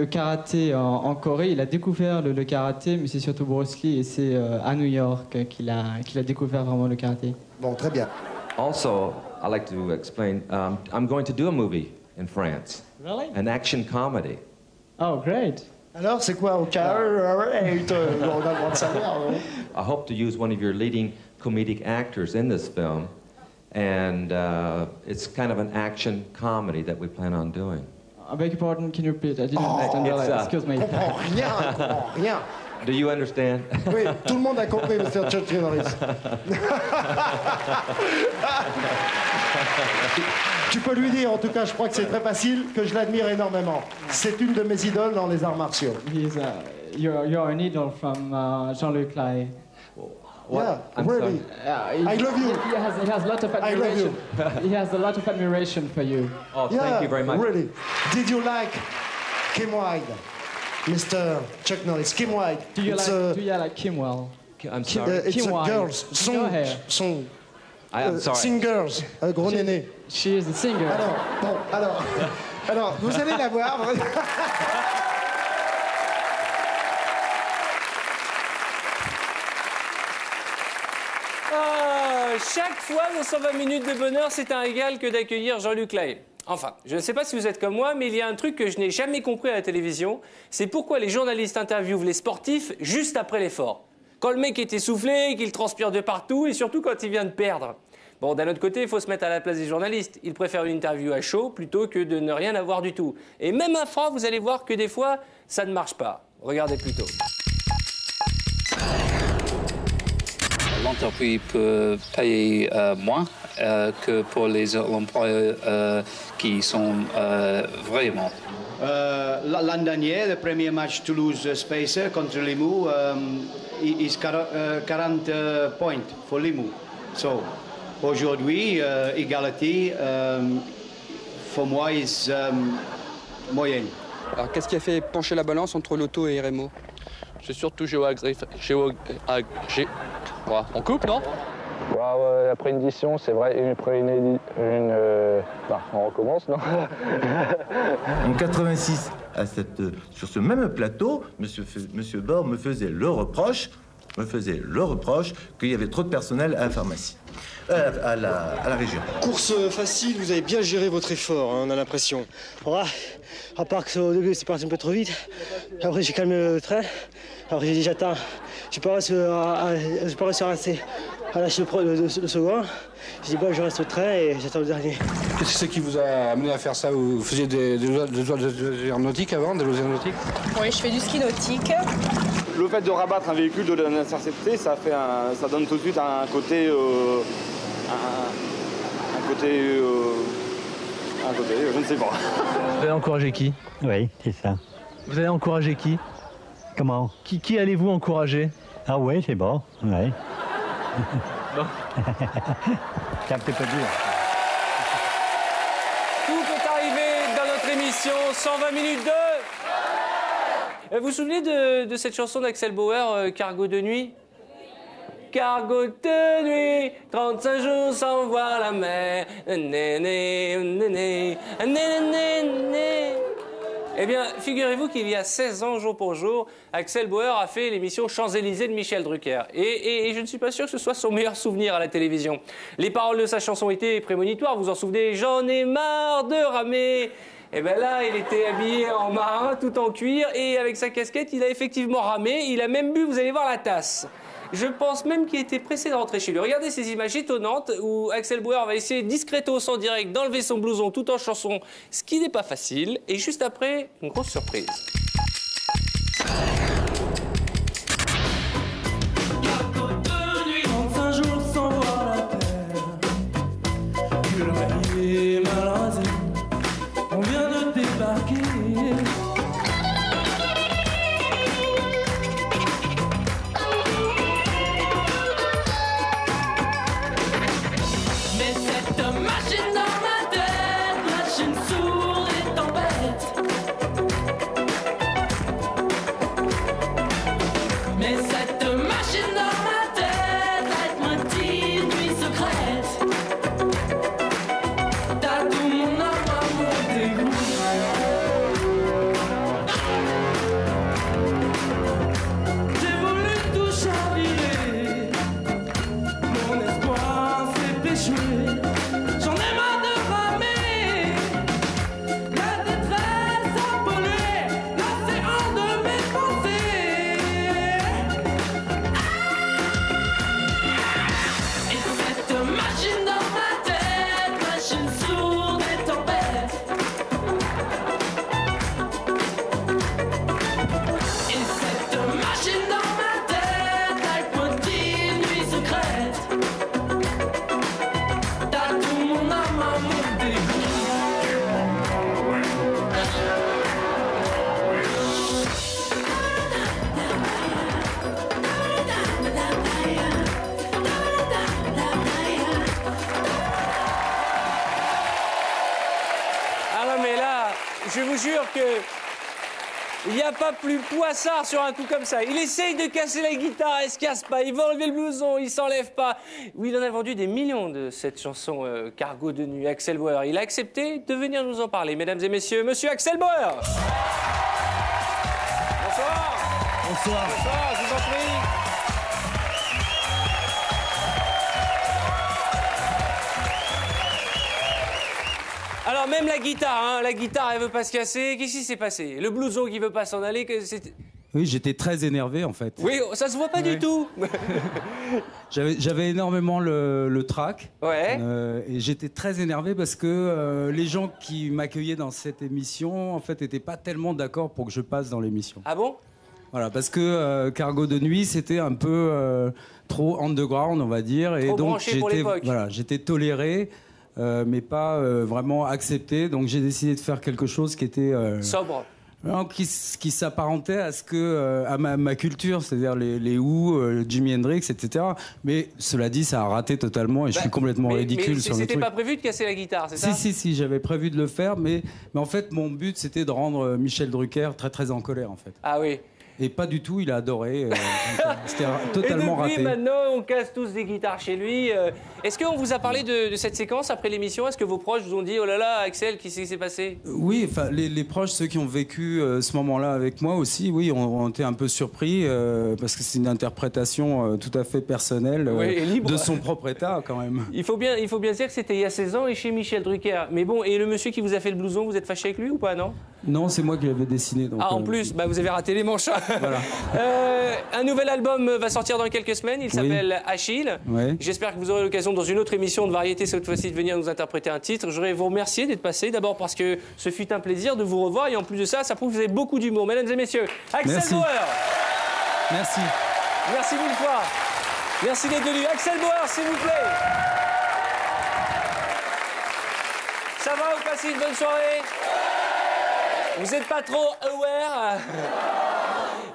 karaté en Corée. Il a découvert le karaté, mais c'est surtout Bruce Lee, et c'est à New York qu'il a découvert vraiment le karaté. Bon, très bien. Also, I'd like to explain, I'm going to do a movie in France. Really? An action comedy. Oh, great. Alors, c'est quoi? On a le droit de savoir. I hope to use one of your leading comedic actors in this film, and it's kind of an action comedy that we plan on doing. I beg your pardon, can you repeat? I didn't understand that. Excuse me. Rien. Do you understand? Oui, tout le monde a compris, Mr. Chuck Norris. Tu peux lui dire, en tout cas, je crois que c'est très facile, que je l'admire énormément. C'est une de mes idoles dans les arts martiaux. You're an idol from Jean-Luc Lahaye. Yeah, really. I love you. He has a lot of admiration. I love you. He has a lot of admiration for you. Oh, thank you very much. Really. Did you like Kim Wilde, Mr. Chuck Norris? Kim Wilde. Do you like Kim Wilde? I'm sorry. It's Kim a Wilde. girls song. I'm sorry. Singers, gros néné. She is a singer. Alors, vous allez la voir. Chaque fois dans 120 minutes de bonheur, c'est un régal que d'accueillir Jean-Luc Lahaye. Enfin, je ne sais pas si vous êtes comme moi, mais il y a un truc que je n'ai jamais compris à la télévision, c'est pourquoi les journalistes interviewent les sportifs juste après l'effort. Quand le mec est essoufflé, qu'il transpire de partout, et surtout quand il vient de perdre. Bon, d'un autre côté, il faut se mettre à la place des journalistes. Ils préfèrent une interview à chaud plutôt que de ne rien avoir du tout. Et même à froid, vous allez voir que des fois, ça ne marche pas. Regardez plutôt. L'entreprise peut payer moins que pour les employeurs qui sont vraiment. L'an dernier, le premier match Toulouse-Spacer contre Limoux, is 40 points pour Limoux. So, aujourd'hui, égalité, pour moi, est moyenne. Alors, qu'est-ce qui a fait pencher la balance entre Lotto et Rémo? C'est surtout on coupe, non? Après une édition, c'est vrai, on recommence, non? En 86, sur ce même plateau, Monsieur Bord me faisait le reproche qu'il y avait trop de personnel à la pharmacie, à la région. Course facile, vous avez bien géré votre effort, hein, on a l'impression. À part qu'au début, c'est parti un peu trop vite. Après, j'ai calmé le train. Après, j'ai dit, j'attends. J'ai pas réussi à lâcher le second. J'ai dit, bon, je reste au train et j'attends le dernier. Qu'est-ce que c'est qui vous a amené à faire ça? Vous faisiez des loisirs nautiques avant, des loisirs nautiques? Oui, je fais du ski nautique. Le fait de rabattre un véhicule, de l'intercepter, ça donne tout de suite un côté, je ne sais pas. Vous allez encourager qui? Oui, c'est ça. Vous allez encourager qui? Comment? Qui allez-vous encourager? Ah oui, c'est bon, oui. Bon. C'est un petit peu dur. Tout peut arriver dans notre émission 120 minutes de... Vous vous souvenez de cette chanson d'Axel Bauer, Cargo de nuit? Cargo de nuit, 35 jours sans voir la mer. Eh bien, figurez-vous qu'il y a 16 ans, jour pour jour, Axel Bauer a fait l'émission Champs-Élysées de Michel Drucker. Et je ne suis pas sûr que ce soit son meilleur souvenir à la télévision. Les paroles de sa chanson étaient prémonitoires, vous en souvenez? J'en ai marre de ramer. Et bien là, il était habillé en marin, tout en cuir, et avec sa casquette, il a effectivement ramé. Il a même bu, vous allez voir, la tasse. Je pense même qu'il était pressé de rentrer chez lui. Regardez ces images étonnantes où Axel Bauer va essayer discretos en direct d'enlever son blouson tout en chanson, ce qui n'est pas facile. Et juste après, une grosse surprise. On vient de débarquer. Mais cette machine dans ma tête, machine sourde et tempête. que il n'y a pas plus poissard sur un coup comme ça. Il essaye de casser la guitare, elle se casse pas. Il va enlever le blouson, il s'enlève pas. Oui, il en a vendu des millions de cette chanson Cargo de nuit. Axel Bauer, il a accepté de venir nous en parler. Mesdames et messieurs, monsieur Axel Bauer. Bonsoir. Bonsoir. Bonsoir, je vous en prie. Alors même la guitare, elle veut pas se casser. Qu'est-ce qui s'est passé? Le blouson qui veut pas s'en aller, Oui, j'étais très énervé en fait. Oui, ça se voit pas du tout. J'avais énormément le trac. Ouais. Et j'étais très énervé parce que les gens qui m'accueillaient dans cette émission, en fait, n'étaient pas tellement d'accord pour que je passe dans l'émission. Ah bon? Voilà, parce que Cargo de nuit, c'était un peu trop underground, on va dire. Trop et donc branché pour l'époque. Voilà, j'étais toléré. Mais pas vraiment accepté. Donc j'ai décidé de faire quelque chose qui était sobre, qui s'apparentait à ce que à ma culture, c'est-à-dire les Who, Jimi Hendrix, etc. Mais cela dit, ça a raté totalement et je suis complètement ridicule sur le truc. C'était pas prévu de casser la guitare, c'est ça? Si, j'avais prévu de le faire, mais en fait mon but c'était de rendre Michel Drucker très très en colère en fait. Ah oui. Et pas du tout, il a adoré. C'était totalement raté. Et depuis maintenant, on casse tous des guitares chez lui. Est-ce qu'on vous a parlé de cette séquence après l'émission? Est-ce que vos proches vous ont dit, oh là là, Axel, qu'est-ce qui s'est passé? Oui, enfin, les proches, ceux qui ont vécu ce moment-là avec moi aussi, oui, ont été un peu surpris parce que c'est une interprétation tout à fait personnelle de son propre état quand même. Il faut bien dire que c'était il y a 16 ans et chez Michel Drucker. Mais bon, et le monsieur qui vous a fait le blouson, vous êtes fâché avec lui ou pas, non? Non, c'est moi qui l'avais dessiné. Donc, en plus, vous avez raté les manches. Voilà. Un nouvel album va sortir dans quelques semaines, il s'appelle Achille. Ouais. J'espère que vous aurez l'occasion dans une autre émission de variété cette fois-ci de venir nous interpréter un titre. Je voudrais vous remercier d'être passé, d'abord parce que ce fut un plaisir de vous revoir et en plus de ça, ça prouve que vous avez beaucoup d'humour. Mesdames et messieurs, Axel Bauer. Merci. Merci mille fois. Merci d'être venu. Axel Bauer, s'il vous plaît. Ça va, vous passez une bonne soirée? Vous n'êtes pas trop aware?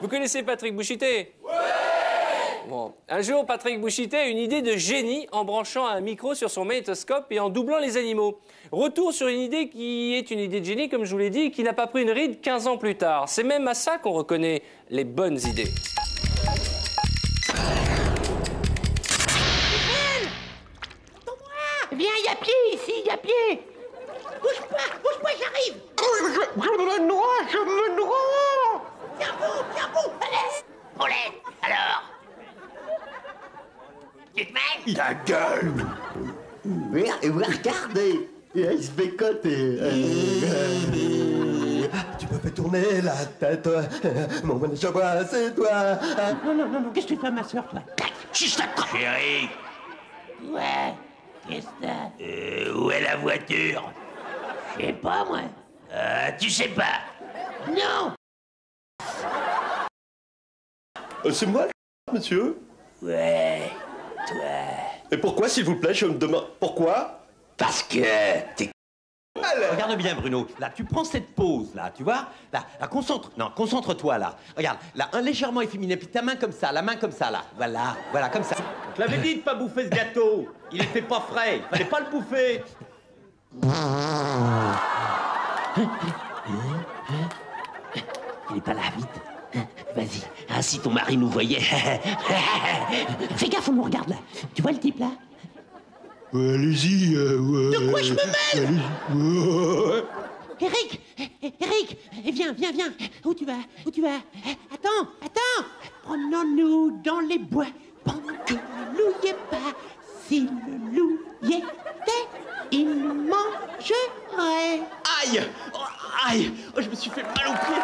Vous connaissez Patrick Bouchité? Ouais. Bon. Un jour, Patrick Bouchité a une idée de génie en branchant un micro sur son magnétoscope et en doublant les animaux. Retour sur une idée qui est une idée de génie, comme je vous l'ai dit, qui n'a pas pris une ride 15 ans plus tard. C'est même à ça qu'on reconnaît les bonnes idées. Viens, il y a pied ici, il y a pied. Bouge pas, j'arrive. Je me noie. Viens vous, allez. Paulette, alors. Tu te mets? Il a gueule. Oui, regardez. Il se bécote tu me fais tourner la tête. Mon bon chabois, c'est toi. Non, qu'est-ce que tu fais, ma soeur, toi? Chérie. Ouais, qu'est-ce que t'as? Où est la voiture? Je sais pas, moi. Tu sais pas. Non. C'est moi, monsieur? Ouais, toi. Et pourquoi, s'il vous plaît, je me demande... Pourquoi? Parce que t'es... Regarde bien, Bruno. Là, tu prends cette pose, là, tu vois? Là, concentre-toi, là. Regarde, là, légèrement efféminé, puis ta main comme ça, la main comme ça, là. Voilà, comme ça. Je l'avais dit de pas bouffer ce gâteau. Il était pas frais. Il fallait pas le bouffer. Il est pas là, vite. Vas-y, si ton mari nous voyait. Fais gaffe, on nous regarde, là. Tu vois le type, là? Allez-y, De quoi je me mêle? Allez-y. Eric, viens. Où tu vas? Attends. Promenons-nous dans les bois pendant que le loup y est pas. Si le loup y était, il mangerait. Aïe, je me suis fait mal au pied.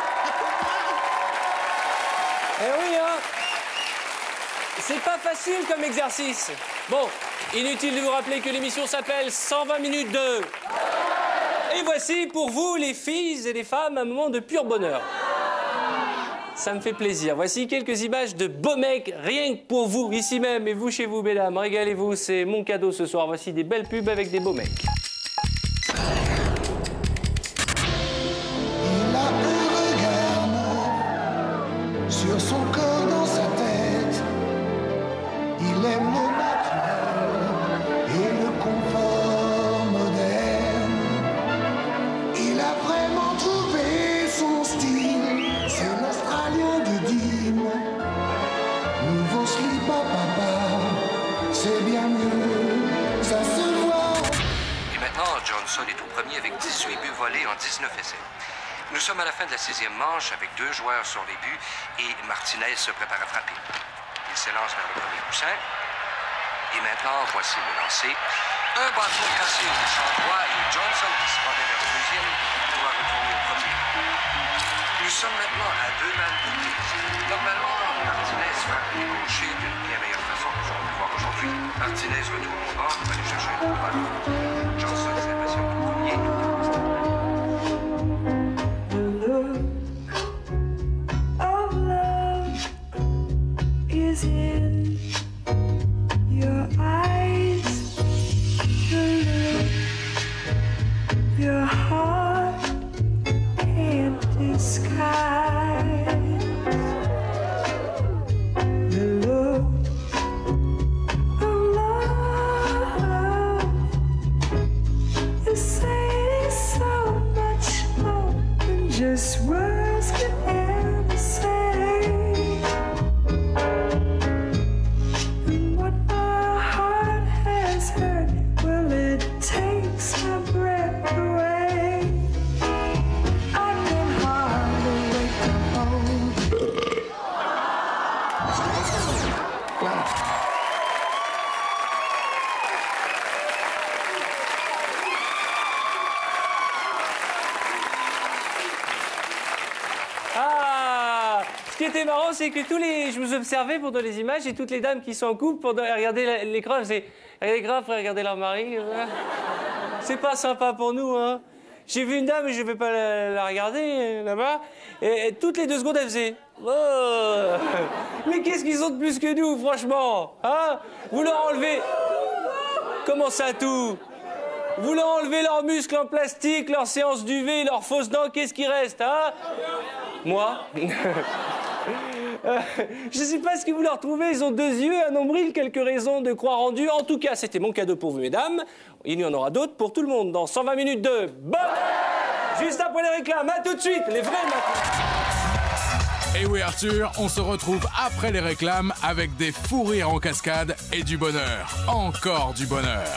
Eh oui, hein. C'est pas facile comme exercice. Bon, inutile de vous rappeler que l'émission s'appelle 120 minutes de... Et voici pour vous, les filles et les femmes, un moment de pur bonheur. Ça me fait plaisir. Voici quelques images de beaux mecs, rien que pour vous, ici même, et vous chez vous, mesdames. Régalez-vous, c'est mon cadeau ce soir. Voici des belles pubs avec des beaux mecs. Il a un regard neuf sur son corps, dans sa tête. Il aime le naturel et le confort moderne. Il a vraiment trouvé sommes à la fin de la 6e manche avec 2 joueurs sur les buts et Martinez se prépare à frapper. Il s'élance vers le premier coussin. Et maintenant, voici le lancer. Un bâton cassé au champ droit et Johnson qui se rendait vers le deuxième doit retourner au premier. Nous sommes maintenant à 2 balles de prise. Normalement, Martinez frappe les gauchers d'une bien meilleure façon que je vais voir aujourd'hui. Martinez retourne au bord pour aller chercher un ballon. Johnson s'impatiente au premier. Is in your eyes, the look your heart can't disguise. The look of love is saying so much more than just words can ever say. Well, it takes my breath away. I can hardly wait to hold. Ah, ce qui était marrant, c'est que je vous observais pendant les images et toutes les dames qui sont en couple pendant regarder l'écran, c'est les gars, faut regarder leur mari. C'est pas sympa pour nous, hein. J'ai vu une dame, je vais pas la regarder là-bas, et toutes les 2 secondes, elle faisait. Oh. Mais qu'est-ce qu'ils ont de plus que nous, franchement, hein? Vous leur enlevez. Comment ça, tout? Vous leur enlevez leurs muscles en plastique, leur séance d'UV, leurs fausses dents, qu'est-ce qui reste, hein? Moi? Je sais pas ce que vous leur trouvez, ils ont 2 yeux, un nombril, quelques raisons de croix rendues. En tout cas, c'était mon cadeau pour vous, mesdames. Il y en aura d'autres pour tout le monde dans 120 minutes de bonheur. Juste après les réclames, à tout de suite, les vrais Et oui, Arthur, on se retrouve après les réclames avec des fous rires en cascade et du bonheur. Encore du bonheur.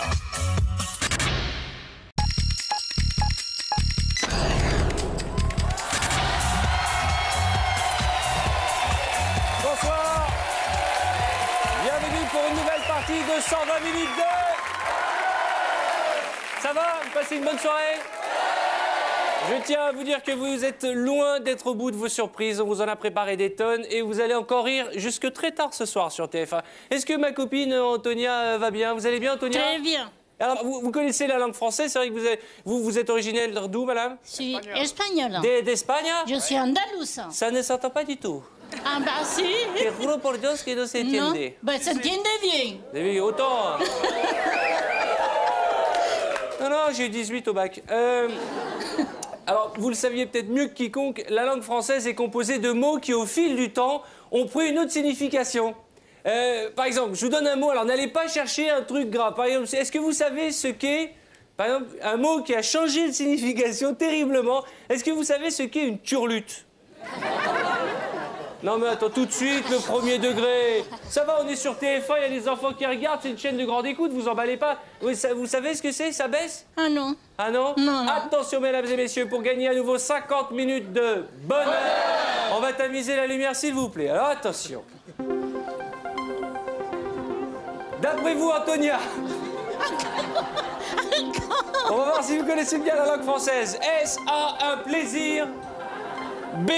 De 120 minutes de... Ça va? Vous passez une bonne soirée? Je tiens à vous dire que vous êtes loin d'être au bout de vos surprises. On vous en a préparé des tonnes et vous allez encore rire jusque très tard ce soir sur TF1. Est-ce que ma copine Antonia va bien? Vous allez bien, Antonia? Très bien. Alors, vous connaissez la langue française? C'est vrai que vous êtes originaire d'où, madame? Je suis espagnole. ¿D'Espagne? Je suis andalouse. Ça ne s'entend pas du tout. Ah, bah si. Te juro por Dios que no se entiende. No, bah se entiende bien. Oui, autant. Non, j'ai eu 18 au bac. Alors, vous le saviez peut-être mieux que quiconque, la langue française est composée de mots qui, au fil du temps, ont pris une autre signification. Par exemple, je vous donne un mot, alors n'allez pas chercher un truc grave. Par exemple, est-ce que vous savez ce qu'est, par exemple, un mot qui a changé de signification terriblement? Est-ce que vous savez ce qu'est une turlute? Non mais attends, tout de suite, le premier degré. Ça va, on est sur TF1, il y a des enfants qui regardent, c'est une chaîne de grande écoute, vous emballez pas. Vous savez ce que c'est, ça baisse? Ah non. Ah non? Non. Attention, mesdames et messieurs, pour gagner à nouveau 50 minutes de bonheur, on va tamiser la lumière, s'il vous plaît. Alors attention. D'après vous, Antonia, on va voir si vous connaissez bien la langue française. Est-ce A, un plaisir? B,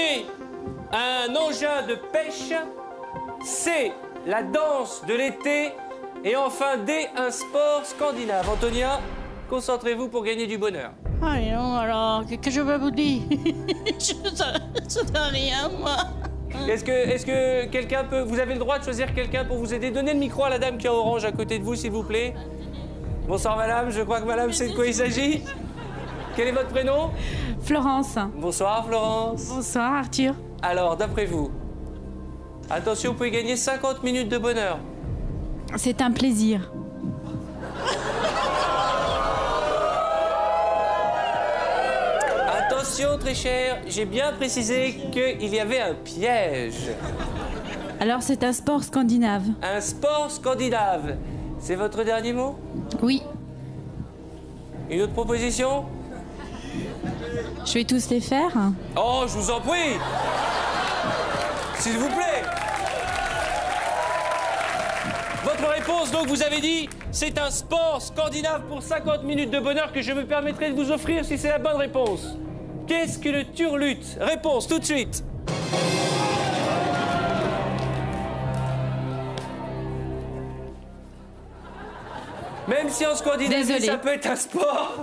un engin de pêche? C, la danse de l'été? Et enfin D, un sport scandinave. Antonia, concentrez-vous pour gagner du bonheur. Ah non, alors, que je vais vous dire? Je ne sais rien, moi. Est-ce que quelqu'un peut... Vous avez le droit de choisir quelqu'un pour vous aider. Donnez le micro à la dame qui est orange à côté de vous, s'il vous plaît. Bonsoir, madame. Je crois que madame sait de quoi il s'agit. Quel est votre prénom? Florence. Bonsoir, Florence. Bonsoir, Arthur. Alors, d'après vous, attention, vous pouvez gagner 50 minutes de bonheur. C'est un plaisir. Attention, très cher, j'ai bien précisé qu'il y avait un piège. Alors, c'est un sport scandinave. Un sport scandinave. C'est votre dernier mot? Oui. Une autre proposition? Je vais tous les faire. Oh, je vous en prie. S'il vous plaît. Votre réponse, donc, vous avez dit, c'est un sport scandinave pour 50 minutes de bonheur que je me permettrai de vous offrir si c'est la bonne réponse. Qu'est-ce que le turlute? Réponse tout de suite. Même si en Scandinavie, ça peut être un sport.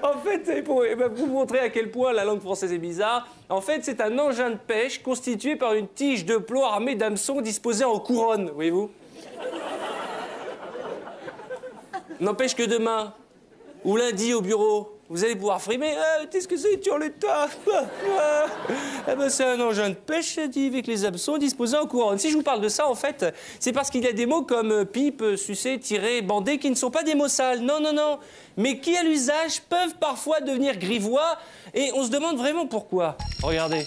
En fait, c'est pour vous montrer à quel point la langue française est bizarre. En fait, c'est un engin de pêche constitué par une tige de plomb armée d'hameçons disposés en couronne, voyez-vous. N'empêche que demain, ou lundi au bureau, vous allez pouvoir frimer. Qu'est-ce que c'est, turlute? Eh ben, c'est un engin de pêche, dit, avec les hameçons disposés en couronne. Si je vous parle de ça, en fait, c'est parce qu'il y a des mots comme pipe, sucer, tirer, bander, qui ne sont pas des mots sales. Non, non, non. Mais qui, à l'usage, peuvent parfois devenir grivois. Et on se demande vraiment pourquoi. Regardez.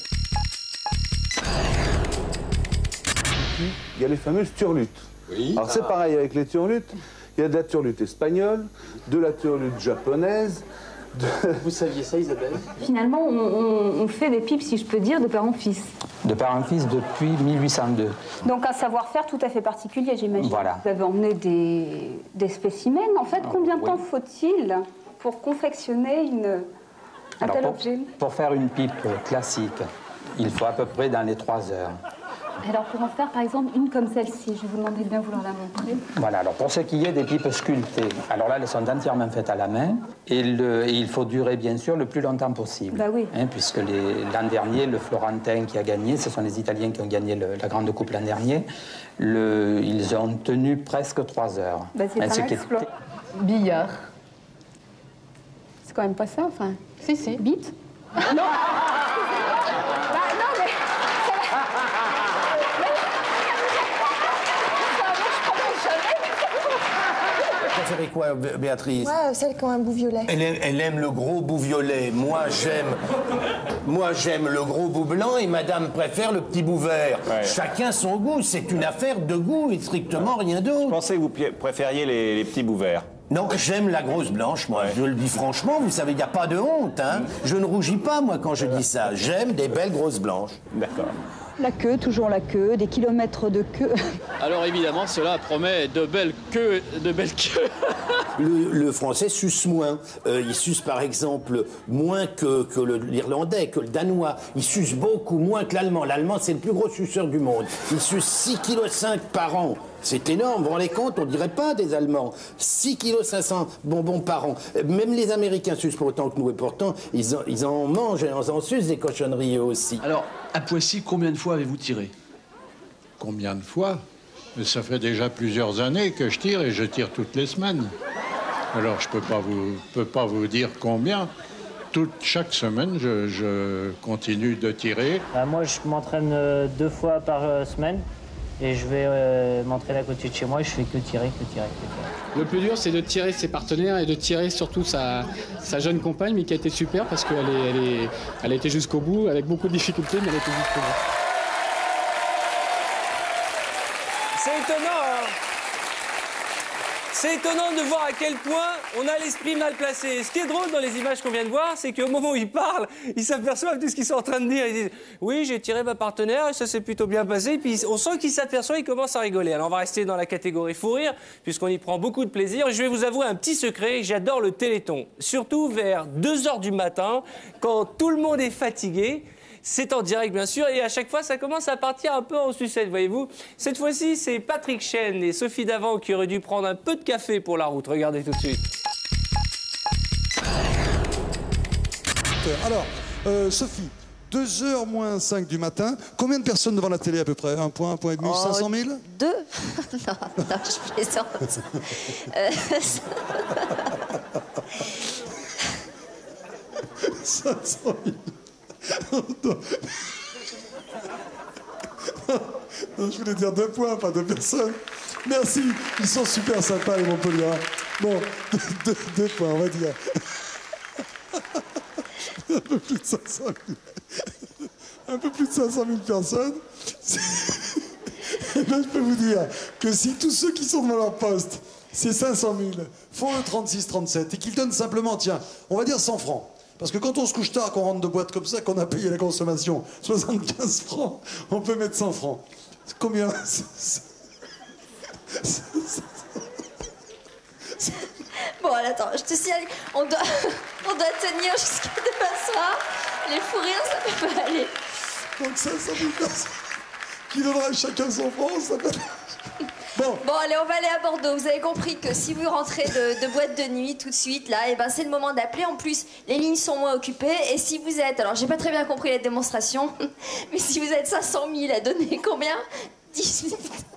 Il y a les fameuses turlutes. Oui. Alors c'est pareil avec les turlutes. Il y a de la turlute espagnole, de la turlute japonaise. Vous saviez ça, Isabelle? Finalement, on fait des pipes, si je peux dire, de père en fils. De père en fils depuis 1802. Donc un savoir-faire tout à fait particulier, j'imagine. Voilà. Vous avez emmené des spécimens. En fait, combien de temps faut-il pour confectionner un tel objet? Pour faire une pipe classique, il faut à peu près dans les 3 heures. Alors pour en faire par exemple une comme celle-ci, je vais vous demander de bien vouloir la montrer. Voilà, alors pour ce qui est des pipes sculptées, alors là elles sont entièrement faites à la main et il faut durer bien sûr le plus longtemps possible. Bah oui. Puisque l'an dernier, le Florentin qui a gagné, ce sont les Italiens qui ont gagné la Grande Coupe l'an dernier, ils ont tenu presque 3 heures. Bah c'est un exploit. Billard. C'est quand même pas ça, enfin. Si, si. Bite. Non. Bah non mais... Vous préférez quoi, Béatrice? Ouais, celle qui a un bout violet. Elle aime le gros bout violet. Moi, j'aime le gros bout blanc et madame préfère le petit bout vert. Ouais. Chacun son goût. C'est une affaire de goût et strictement rien d'autre. Je pensais que vous préfériez les petits bouts verts. Non, j'aime la grosse blanche, moi. Ouais. Je le dis franchement, vous savez, il n'y a pas de honte, hein. Je ne rougis pas, moi, quand je dis ça. J'aime des belles grosses blanches. D'accord. La queue, toujours la queue, des kilomètres de queue. Alors évidemment, cela promet de belles queues, Le français suce moins. Il suce par exemple moins que l'irlandais, que le danois. Il suce beaucoup moins que l'allemand. L'allemand, c'est le plus gros suceur du monde. Il suce 6,5 kg par an. C'est énorme, vous vous rendez compte? On ne dirait pas des Allemands. 6,5 kg bonbons par an. Même les Américains sucent pour autant que nous. Et pourtant, ils en mangent et ils en sucent des cochonneries eux aussi. Alors, à Poissy, combien de fois avez-vous tiré? Combien de fois? Ça fait déjà plusieurs années que je tire et je tire toutes les semaines. Alors, je peux pas vous dire combien. Chaque semaine, je continue de tirer. Moi, je m'entraîne 2 fois par semaine. Et je vais m'entraîner à côté de chez moi et je fais que tirer. Le plus dur, c'est de tirer ses partenaires et de tirer surtout sa jeune compagne, mais qui a été super parce qu'elle a été jusqu'au bout, avec beaucoup de difficultés, mais elle a été jusqu'au bout. C'est étonnant, hein? C'est étonnant de voir à quel point on a l'esprit mal placé. Ce qui est drôle dans les images qu'on vient de voir, c'est qu'au moment où ils parlent, ils s'aperçoivent de ce qu'ils sont en train de dire. Ils disent « Oui, j'ai tiré ma partenaire et ça s'est plutôt bien passé. » Puis on sent qu'ils s'aperçoivent, ils commencent à rigoler. Alors on va rester dans la catégorie fou rire, puisqu'on y prend beaucoup de plaisir. Je vais vous avouer un petit secret, j'adore le Téléthon. Surtout vers 2 h du matin, quand tout le monde est fatigué. C'est en direct, bien sûr, et à chaque fois, ça commence à partir un peu en sucette, voyez-vous. Cette fois-ci, c'est Patrick Chêne et Sophie Davant qui auraient dû prendre un peu de café pour la route. Regardez tout de suite. Alors, Sophie, 2 h moins 5 du matin. Combien de personnes devant la télé à peu près? 1 point, 1,5 point, 500 000? 2 non, je plaisante. 500 000. Non, je voulais dire 2 points, pas 2 personnes. Merci, ils sont super sympas les Montpelliérains. Bon, 2 points, on va dire. Un peu plus de 500 000. Un peu plus de 500 000 personnes. Et ben, je peux vous dire que si tous ceux qui sont devant leur poste, ces 500 000, font le 36-37 et qu'ils donnent simplement, tiens, on va dire 100 francs. Parce que quand on se couche tard, qu'on rentre de boîte comme ça, qu'on a payé la consommation 75 francs, on peut mettre 100 francs. Combien? Bon, attends, je te signale, on doit tenir jusqu'à demain soir. Les fous rires, ça peut pas aller. Donc ça vous passe. Qui donnera chacun 100 francs, ça peut... Bon, allez, on va aller à Bordeaux. Vous avez compris que si vous rentrez de boîte de nuit tout de suite, là, et ben c'est le moment d'appeler. En plus, les lignes sont moins occupées. Et si vous êtes... Alors, j'ai pas très bien compris la démonstration, mais si vous êtes 500 000 à donner combien? 18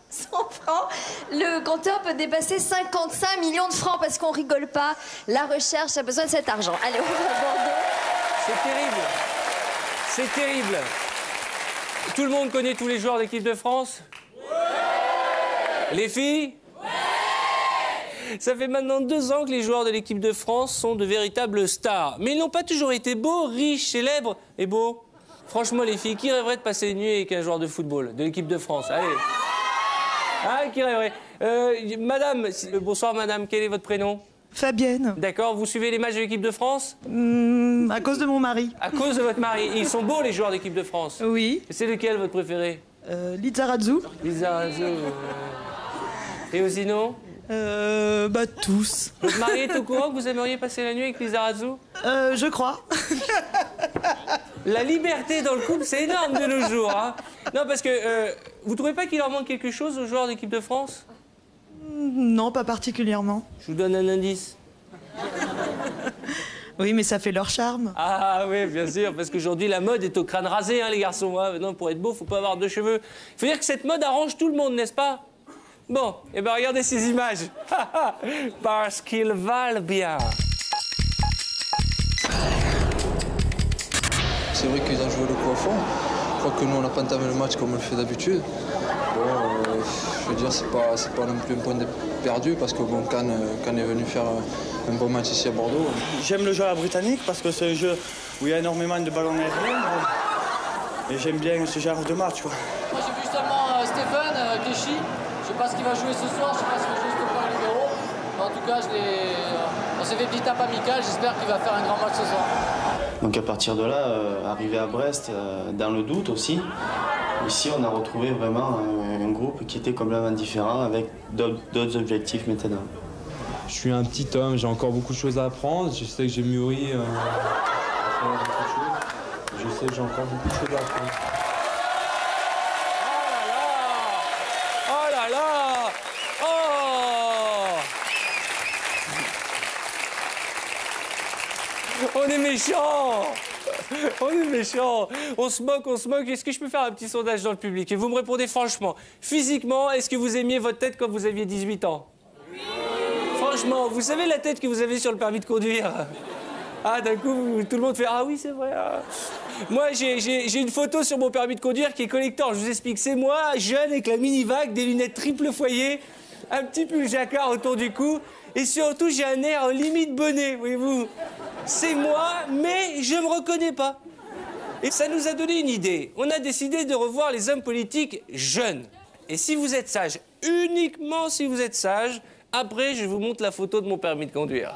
100 francs. Le compteur peut dépasser 55 millions de francs parce qu'on rigole pas. La recherche a besoin de cet argent. Allez, on va à Bordeaux. C'est terrible. C'est terrible. Tout le monde connaît tous les joueurs d'équipe de France? Les filles? Ça fait maintenant 2 ans que les joueurs de l'équipe de France sont de véritables stars. Mais ils n'ont pas toujours été beaux, riches, célèbres et beaux. Franchement, les filles, qui rêverait de passer une nuit avec un joueur de football de l'équipe de France? Allez. Ah, qui rêverait? Madame, bonsoir madame, quel est votre prénom? Fabienne. D'accord, vous suivez les matchs de l'équipe de France? À cause de mon mari. À cause de votre mari. Ils sont beaux, les joueurs d'équipe de France? Oui. C'est lequel, votre préféré? Lizarazu. Lizarazu. Et Osino? Tous. Votre mari est au courant que vous aimeriez passer la nuit avec Lizarazu? Je crois. La liberté dans le couple, c'est énorme de nos jours. Hein. Non, parce que vous trouvez pas qu'il leur manque quelque chose aux joueurs d'équipe de France? Non, pas particulièrement. Je vous donne un indice. Oui, mais ça fait leur charme. Ah oui, bien sûr, parce qu'aujourd'hui, la mode est au crâne rasé, hein, les garçons. Hein. Non, pour être beau, faut pas avoir de cheveux. Il faut dire que cette mode arrange tout le monde, n'est-ce pas? Bon, et ben regardez ces images. Parce qu'ils valent bien. C'est vrai qu'ils ont joué le coup à fond. Je crois que nous, on n'a pas entamé le match comme on le fait d'habitude. Bon, je veux dire, c'est pas non plus un point perdu parce que bon, Cannes est venu faire un bon match ici à Bordeaux. J'aime le jeu à la britannique parce que c'est un jeu où il y a énormément de ballons aériens. Et j'aime bien ce genre de match. Quoi. Moi, j'ai vu seulement Stéphane Keshi. Je sais pas ce qu'il va jouer ce soir, je sais pas s'il va jouer Stéphane Libéraux. En tout cas, on s'est fait petit tape amical, j'espère qu'il va faire un grand match ce soir. Donc à partir de là, arrivé à Brest, dans le doute aussi, ici on a retrouvé vraiment un groupe qui était complètement différent avec d'autres objectifs maintenant. Je suis un petit homme, j'ai encore beaucoup de choses à apprendre, je sais que j'ai mûri à faire beaucoup de choses. Je sais que j'ai encore beaucoup de choses à apprendre. Oh là là! Oh! On est méchants! On est méchants! On se moque, on se moque. Est-ce que je peux faire un petit sondage dans le public? Et vous me répondez franchement. Physiquement, est-ce que vous aimiez votre tête quand vous aviez 18 ans? Oui! Franchement, vous savez la tête que vous avez sur le permis de conduire? Ah, d'un coup, tout le monde fait « Ah oui, c'est vrai. Ah. » Moi, j'ai une photo sur mon permis de conduire qui est collector. Je vous explique. C'est moi, jeune, avec la mini-vague, des lunettes triple foyer, un petit pull jacquard autour du cou, et surtout, j'ai un air limite bonnet, voyez-vous. C'est moi, mais je me reconnais pas. Et ça nous a donné une idée. On a décidé de revoir les hommes politiques jeunes. Et si vous êtes sage, uniquement si vous êtes sage, après, je vous montre la photo de mon permis de conduire.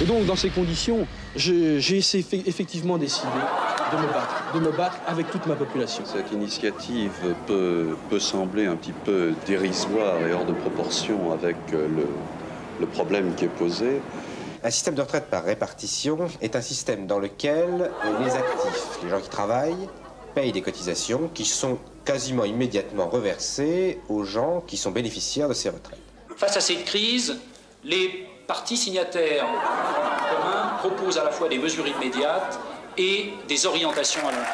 Et donc, dans ces conditions, j'ai effectivement décidé de me battre avec toute ma population. Cette initiative peut sembler un petit peu dérisoire et hors de proportion avec le problème qui est posé. Un système de retraite par répartition est un système dans lequel les actifs, les gens qui travaillent, payent des cotisations qui sont quasiment immédiatement reversées aux gens qui sont bénéficiaires de ces retraites. Face à cette crise, les partis signataires communs proposent à la fois des mesures immédiates et des orientations à long terme.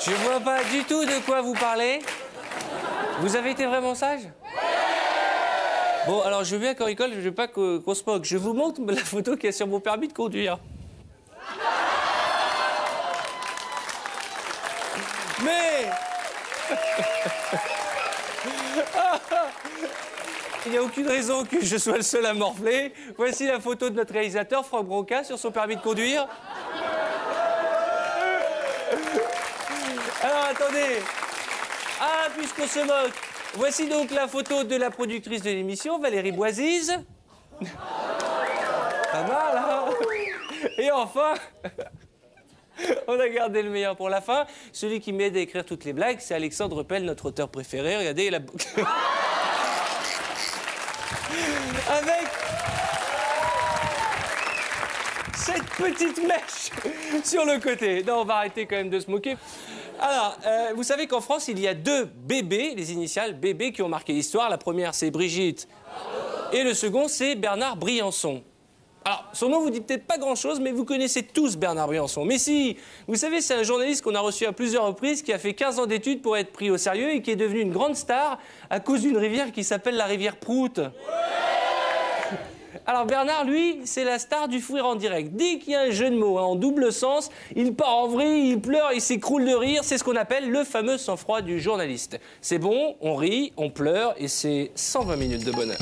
Je vois pas du tout de quoi vous parlez. Vous avez été vraiment sage? Bon, alors je veux bien qu'on rigole, je veux pas qu'on se moque. Je vous montre la photo qu'il y a sur mon permis de conduire. Mais il n'y a aucune raison que je sois le seul à morfler. Voici la photo de notre réalisateur, Franck Broca, sur son permis de conduire. Alors, attendez. Ah, puisqu'on se moque, voici donc la photo de la productrice de l'émission, Valérie Boisise. Pas mal, hein? Et enfin, on a gardé le meilleur pour la fin. Celui qui m'aide à écrire toutes les blagues, c'est Alexandre Pell, notre auteur préféré. Regardez, il a... Avec cette petite mèche sur le côté. Non, on va arrêter quand même de se moquer. Alors, vous savez qu'en France, il y a 2 bébés, les initiales bébés, qui ont marqué l'histoire. La première, c'est Brigitte. Et le second, c'est Bernard Briançon. Alors, son nom vous dit peut-être pas grand-chose, mais vous connaissez tous Bernard Briançon. Mais si, vous savez, c'est un journaliste qu'on a reçu à plusieurs reprises, qui a fait 15 ans d'études pour être pris au sérieux et qui est devenu une grande star à cause d'une rivière qui s'appelle la rivière Prout. Alors Bernard, lui, c'est la star du fou rire en direct. Dès qu'il y a un jeu de mots en double sens, il part en vrille, il pleure, il s'écroule de rire. C'est ce qu'on appelle le fameux sang-froid du journaliste. C'est bon, on rit, on pleure et c'est 120 minutes de bonheur.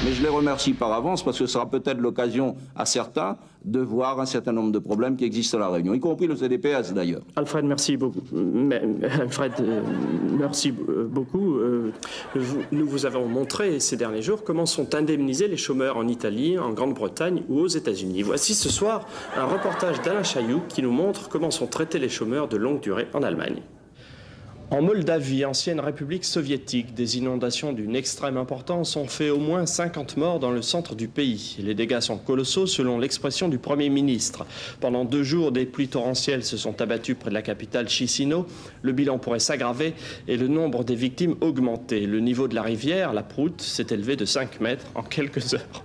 Mais je les remercie par avance parce que ce sera peut-être l'occasion à certains de voir un certain nombre de problèmes qui existent à La Réunion, y compris le CDPS d'ailleurs. Alfred, merci beaucoup. Merci beaucoup. Nous vous avons montré ces derniers jours comment sont indemnisés les chômeurs en Italie, en Grande-Bretagne ou aux États-Unis. Voici ce soir un reportage d'Alain Chailloux qui nous montre comment sont traités les chômeurs de longue durée en Allemagne. En Moldavie, ancienne république soviétique, des inondations d'une extrême importance ont fait au moins 50 morts dans le centre du pays. Les dégâts sont colossaux selon l'expression du Premier ministre. Pendant 2 jours, des pluies torrentielles se sont abattues près de la capitale Chisinau. Le bilan pourrait s'aggraver et le nombre des victimes augmenter. Le niveau de la rivière, la Prout, s'est élevé de 5 mètres en quelques heures.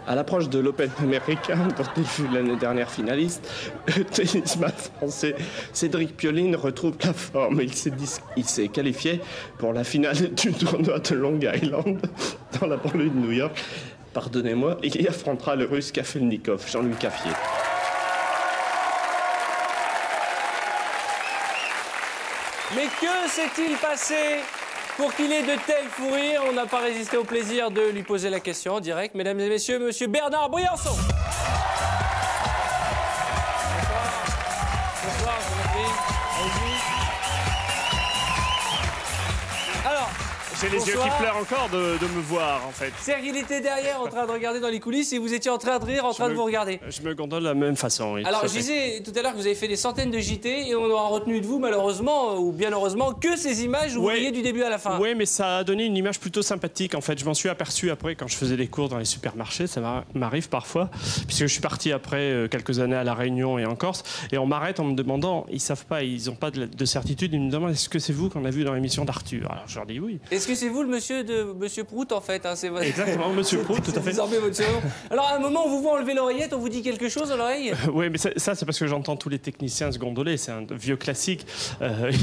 À l'approche de l'Open américain, dont il fut l'année dernière finaliste, le tennisman français Cédric Pioline retrouve la forme. Il s'est qualifié pour la finale du tournoi de Long Island, dans la banlieue de New York. Pardonnez-moi, il y affrontera le Russe Kafelnikov, Jean-Louis Caffier. Mais que s'est-il passé pour qu'il ait de tels fous rires? On n'a pas résisté au plaisir de lui poser la question en direct. Mesdames et messieurs, monsieur Bernard Briançon. Bonsoir, je vous en prie. Allez-y. Alors, j'ai les yeux qui pleurent encore de me voir, en fait. C'est-à-dire qu'il était derrière en train de regarder dans les coulisses et vous étiez en train de rire, en train de vous regarder. Je me gondole de la même façon, oui. Alors, je disais tout à l'heure que vous avez fait des centaines de JT et on aura retenu de vous, malheureusement, ou bien heureusement, que ces images où vous riez du début à la fin. Oui, mais ça a donné une image plutôt sympathique, en fait. Je m'en suis aperçu après quand je faisais des cours dans les supermarchés, ça m'arrive parfois, puisque je suis parti après quelques années à La Réunion et en Corse, et on m'arrête en me demandant, ils savent pas, ils n'ont pas de certitude, ils me demandent est-ce que c'est vous qu'on a vu dans l'émission d'Arthur? Alors je leur dis oui. Est-ce que c'est vous le monsieur de Monsieur Prout, en fait, hein, c'est votre... Exactement, Monsieur Prout, tout à fait. Désormais votre surnom. Alors, à un moment, on vous voit enlever l'oreillette, on vous dit quelque chose à l'oreille? Oui, mais ça c'est parce que j'entends tous les techniciens se gondoler. C'est un vieux classique.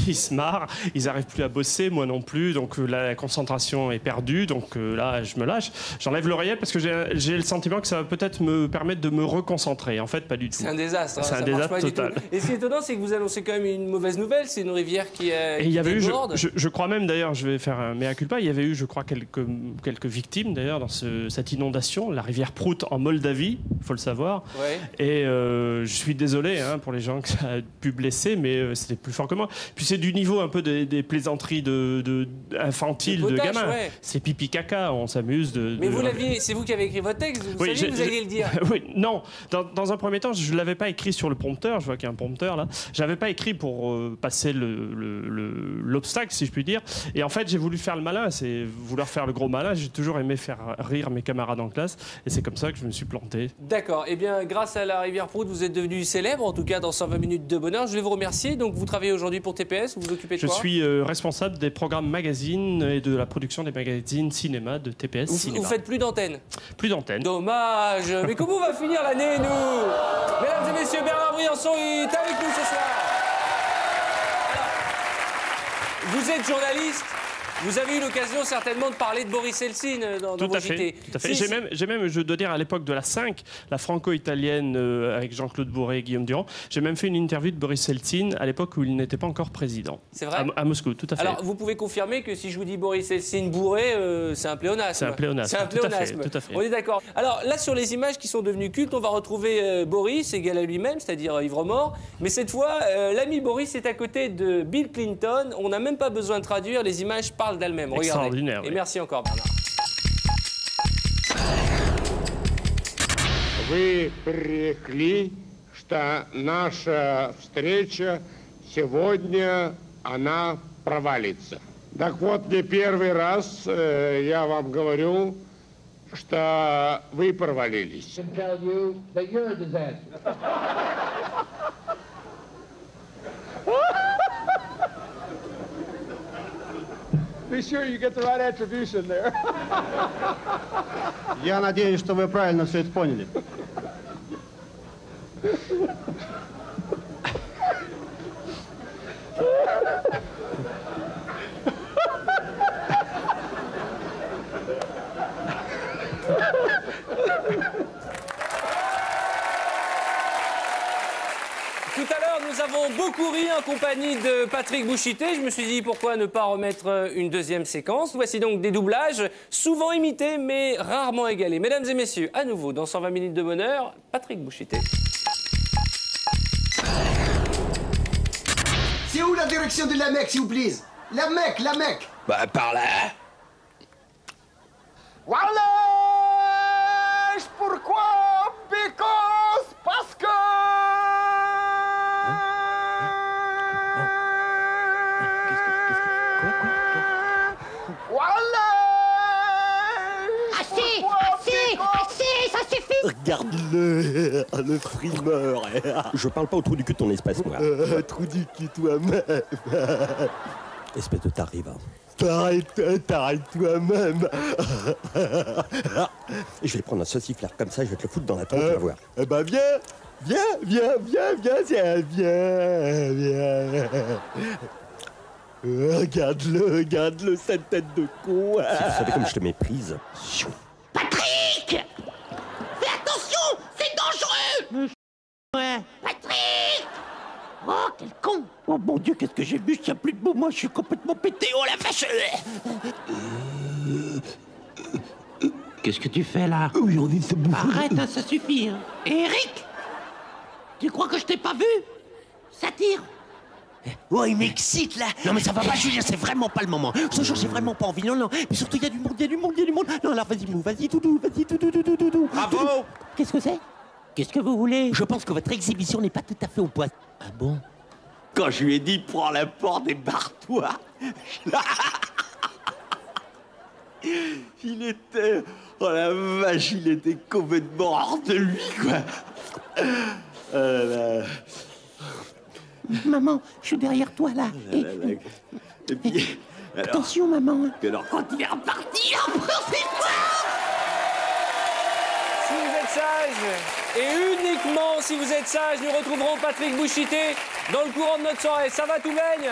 Ils se marrent, ils n'arrivent plus à bosser, moi non plus. Donc la concentration est perdue. Donc là, je me lâche. J'enlève l'oreillette parce que j'ai le sentiment que ça va peut-être me permettre de me reconcentrer. En fait, pas du tout. C'est un désastre. C'est un désastre total. Et ce qui est étonnant, c'est que vous annoncez quand même une mauvaise nouvelle. C'est une rivière qui déborde. Je crois même, d'ailleurs, je vais faire un mea culpa. Il y avait eu, je crois, quelques victimes d'ailleurs dans cette inondation, la rivière Prout en Moldavie, il faut le savoir. Ouais. Et je suis désolé pour les gens que ça a pu blesser, mais c'était plus fort que moi. Puis c'est du niveau un peu des plaisanteries infantiles de gamins. Ouais. C'est pipi caca, on s'amuse de. Mais c'est vous qui avez écrit votre texte, vous saviez que vous alliez le dire. Oui, non. Dans un premier temps, je ne l'avais pas écrit sur le prompteur. Je vois qu'il y a un prompteur là. Je l'avais pas écrit pour passer l'obstacle, si je puis dire. Et en fait, j'ai voulu faire le malin, c'est vouloir faire le gros malin. J'ai toujours aimé faire rire mes camarades en classe et c'est comme ça que je me suis planté. D'accord. Eh bien, grâce à la rivière Prout, vous êtes devenu célèbre, en tout cas dans 120 minutes de bonheur. Je vais vous remercier. Donc, vous travaillez aujourd'hui pour TPS, vous vous occupez de quoi? Je suis responsable des programmes magazines et de la production des magazines cinéma de TPS Cinéma. Vous faites plus d'antenne? Plus d'antenne. Dommage. Mais comment on va finir l'année, nous? Mesdames et messieurs, Bernard Briançon est avec nous ce soir. Alors, vous êtes journaliste. Vous avez eu l'occasion certainement de parler de Boris Eltsine dans vos JT. Tout à fait. J'ai même, je dois dire, à l'époque de la 5, la franco-italienne avec Jean-Claude Bourré et Guillaume Durand, j'ai même fait une interview de Boris Eltsine à l'époque où il n'était pas encore président. C'est vrai? À Moscou, tout à fait. Alors, vous pouvez confirmer que si je vous dis Boris Eltsine bourré, c'est un pléonasme. C'est un pléonasme. C'est un pléonasme. Tout à fait. On est d'accord. Alors là, sur les images qui sont devenues cultes, on va retrouver Boris égal à lui-même, c'est-à-dire ivre-mort. Mais cette fois, l'ami Boris est à côté de Bill Clinton. On n'a même pas besoin de traduire, les images parlent d'elles-mêmes. Regardez. Et merci encore, Bernard. Вы пререкли, что наша встреча сегодня, она провалится. Так вот, не первый раз я вам говорю, что вы провалились. Be sure you get the right attribution there. Я надеюсь, что вы правильно все это поняли. Tout à l'heure, nous avons beaucoup ri en compagnie de Patrick Bouchité. Je me suis dit pourquoi ne pas remettre une deuxième séquence. Voici donc des doublages, souvent imités mais rarement égalés. Mesdames et messieurs, à nouveau, dans 120 minutes de bonheur, Patrick Bouchité. C'est où la direction de la Mecque, s'il vous plaît? La Mecque, la Mecque. Bah, par là. Wallah! Pourquoi? Because, parce que... Regarde-le, le frimeur. Je parle pas au trou du cul de ton espèce, moi. Trou du cul toi-même. Espèce de tarrive. T'arrête toi-même. Je vais prendre un sauciflard comme ça, je vais te le foutre dans la tronche, tu vas voir. Bah viens, viens. Regarde-le, cette tête de con. Si tu savais comme je te méprise. Patrick! Fais attention! C'est dangereux! Ouais. Patrick! Oh, quel con! Oh mon Dieu, qu'est-ce que j'ai bu? Je tiens plus debout, moi, je suis complètement pété, oh la vache! Qu'est-ce que tu fais là? Oui, on dit c'est bon. Arrête, hein, ça suffit. Hein. Eric! Tu crois que je t'ai pas vu? Ça tire! Oh, il m'excite là. Non mais ça va pas, Julien, c'est vraiment pas le moment. Ce jour, j'ai vraiment pas envie. Non. Mais surtout, il y a du monde. Non, alors vas-y, doudou. Bravo! Qu'est-ce que c'est? Qu'est-ce que vous voulez? Je pense que votre exhibition n'est pas tout à fait au point. Ah bon? Quand je lui ai dit, prends la porte et barre-toi. Il était... Oh la vache, il était complètement hors de lui, quoi. Maman, je suis derrière toi, là. Et puis... Attention, maman. Alors, quand il est reparti, embrassez-moi. Si vous êtes sage, et uniquement si vous êtes sage, nous retrouverons Patrick Bouchité dans le courant de notre soirée. Ça va, tout baigne?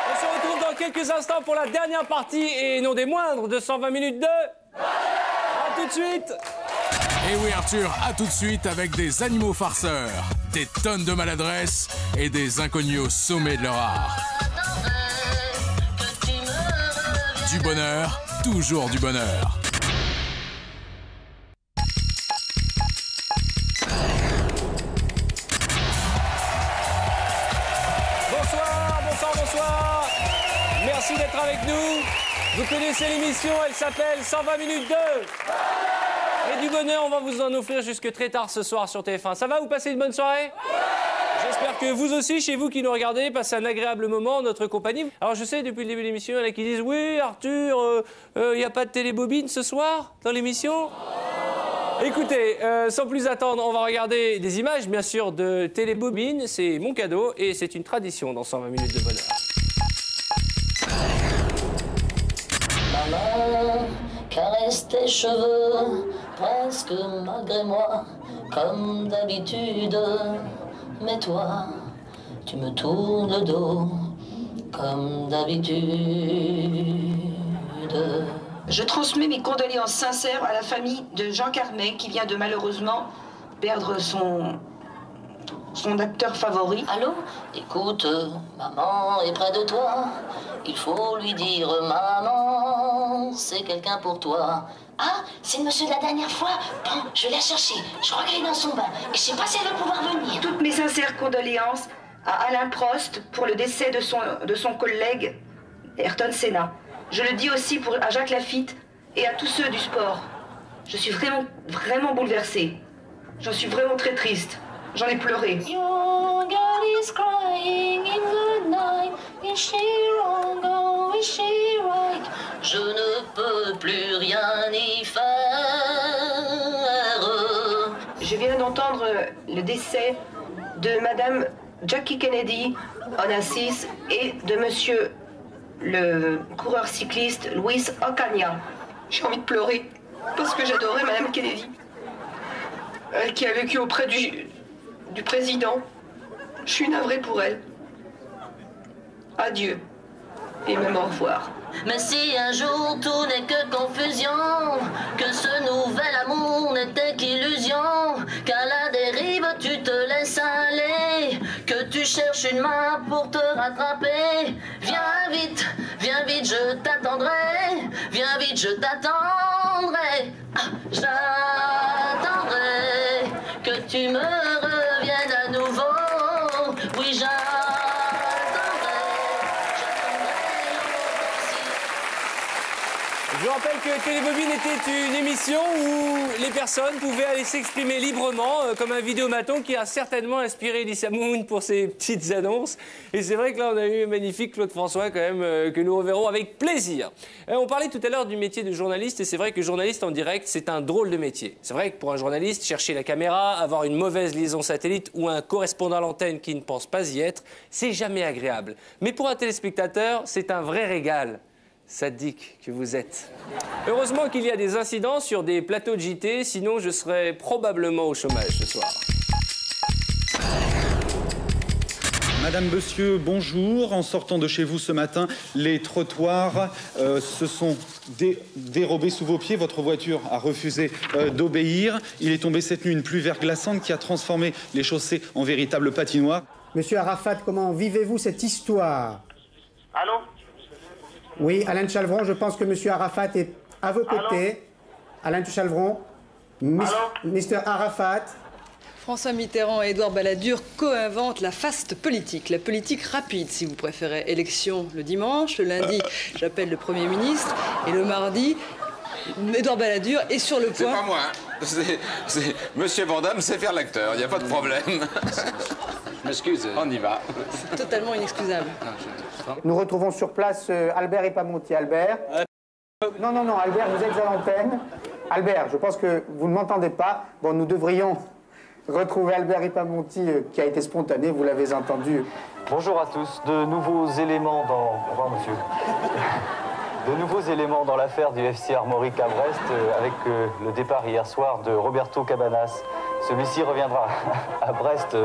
On se retrouve dans quelques instants pour la dernière partie, et non des moindres, de 120 minutes de... A tout de suite. Et oui, Arthur, à tout de suite avec des animaux farceurs, des tonnes de maladresse et des inconnus au sommet de leur art. Du bonheur, toujours du bonheur. Bonsoir. Merci d'être avec nous. Vous connaissez l'émission, elle s'appelle 120 minutes de... Et du bonheur, on va vous en offrir jusque très tard ce soir sur TF1. Ça va, vous passez une bonne soirée? J'espère que vous aussi, chez vous qui nous regardez, passez un agréable moment en notre compagnie. Alors je sais, depuis le début de l'émission, il y en a qui disent « Oui, Arthur, il n'y a pas de télébobine ce soir dans l'émission ?» Écoutez, sans plus attendre, on va regarder des images, bien sûr, de télébobine. C'est mon cadeau et c'est une tradition dans 120 minutes de bonheur. Maman, caresse tes cheveux, presque malgré moi, comme d'habitude. Mais toi, tu me tournes le dos, comme d'habitude. Je transmets mes condoléances sincères à la famille de Jean Carmet qui vient de malheureusement perdre son acteur favori. Allô? Écoute, maman est près de toi. Il faut lui dire, maman, c'est quelqu'un pour toi. Ah, c'est le monsieur de la dernière fois. Bon, je vais la chercher. Je crois qu'elle est dans son bain. Et je sais pas si elle va pouvoir venir. Toutes mes sincères condoléances à Alain Prost pour le décès de son collègue Ayrton Senna. Je le dis aussi à Jacques Lafitte et à tous ceux du sport. Je suis vraiment bouleversée. J'en suis vraiment très triste. J'en ai pleuré. Your girl is crying in the night. Is she wrong or is she right? Je ne peux plus rien y faire. Je viens d'entendre le décès de Madame Jackie Kennedy Onassis et de Monsieur le coureur cycliste Luis Ocaña. J'ai envie de pleurer parce que j'adorais Madame Kennedy. Elle qui a vécu auprès du président. Je suis navrée pour elle. Adieu. Et même au revoir. Mais si un jour tout n'est que confusion, que ce nouvel amour n'était qu'illusion, qu'à la dérive tu te laisses aller, que tu cherches une main pour te rattraper, viens vite, je t'attendrai, viens vite, je t'attendrai, j'attendrai que tu me reviennes à nouveau, oui j'attendrai. Je rappelle que Télébobine était une émission où les personnes pouvaient aller s'exprimer librement, comme un vidéomaton qui a certainement inspiré Lisa Moon pour ses petites annonces. Et c'est vrai que là, on a eu un magnifique Claude François, quand même, que nous reverrons avec plaisir. On parlait tout à l'heure du métier de journaliste, et c'est vrai que journaliste en direct, c'est un drôle de métier. C'est vrai que pour un journaliste, chercher la caméra, avoir une mauvaise liaison satellite ou un correspondant à l'antenne qui ne pense pas y être, c'est jamais agréable. Mais pour un téléspectateur, c'est un vrai régal. Sadique que vous êtes. Heureusement qu'il y a des incidents sur des plateaux de JT, sinon je serais probablement au chômage ce soir. Madame, monsieur, bonjour. En sortant de chez vous ce matin, les trottoirs se sont dérobés sous vos pieds. Votre voiture a refusé d'obéir. Il est tombé cette nuit une pluie verglaçante qui a transformé les chaussées en véritable patinoire. Monsieur Arafat, comment vivez-vous cette histoire? Allô? Oui, Alain de Chalvron, je pense que monsieur Arafat est à vos côtés. Alain de Chalvron, Mr. Arafat. François Mitterrand et Édouard Balladur co-inventent la fast politique, la politique rapide si vous préférez. Élection le dimanche, le lundi j'appelle le Premier ministre et le mardi Édouard Balladur est sur le point... C'est pas moi, hein. Monsieur Van Damme sait faire l'acteur, il n'y a pas de problème. Je m'excuse. On y va. C'est totalement inexcusable. Nous retrouvons sur place Albert Ipamonti. Albert. Non, Albert, vous êtes à l'antenne. Albert, je pense que vous ne m'entendez pas. Bon, nous devrions retrouver Albert Ipamonti qui a été spontané, vous l'avez entendu. Bonjour à tous. De nouveaux éléments dans... Au revoir, monsieur. De nouveaux éléments dans l'affaire du FC Armorique à Brest avec le départ hier soir de Roberto Cabanas. Celui-ci reviendra à Brest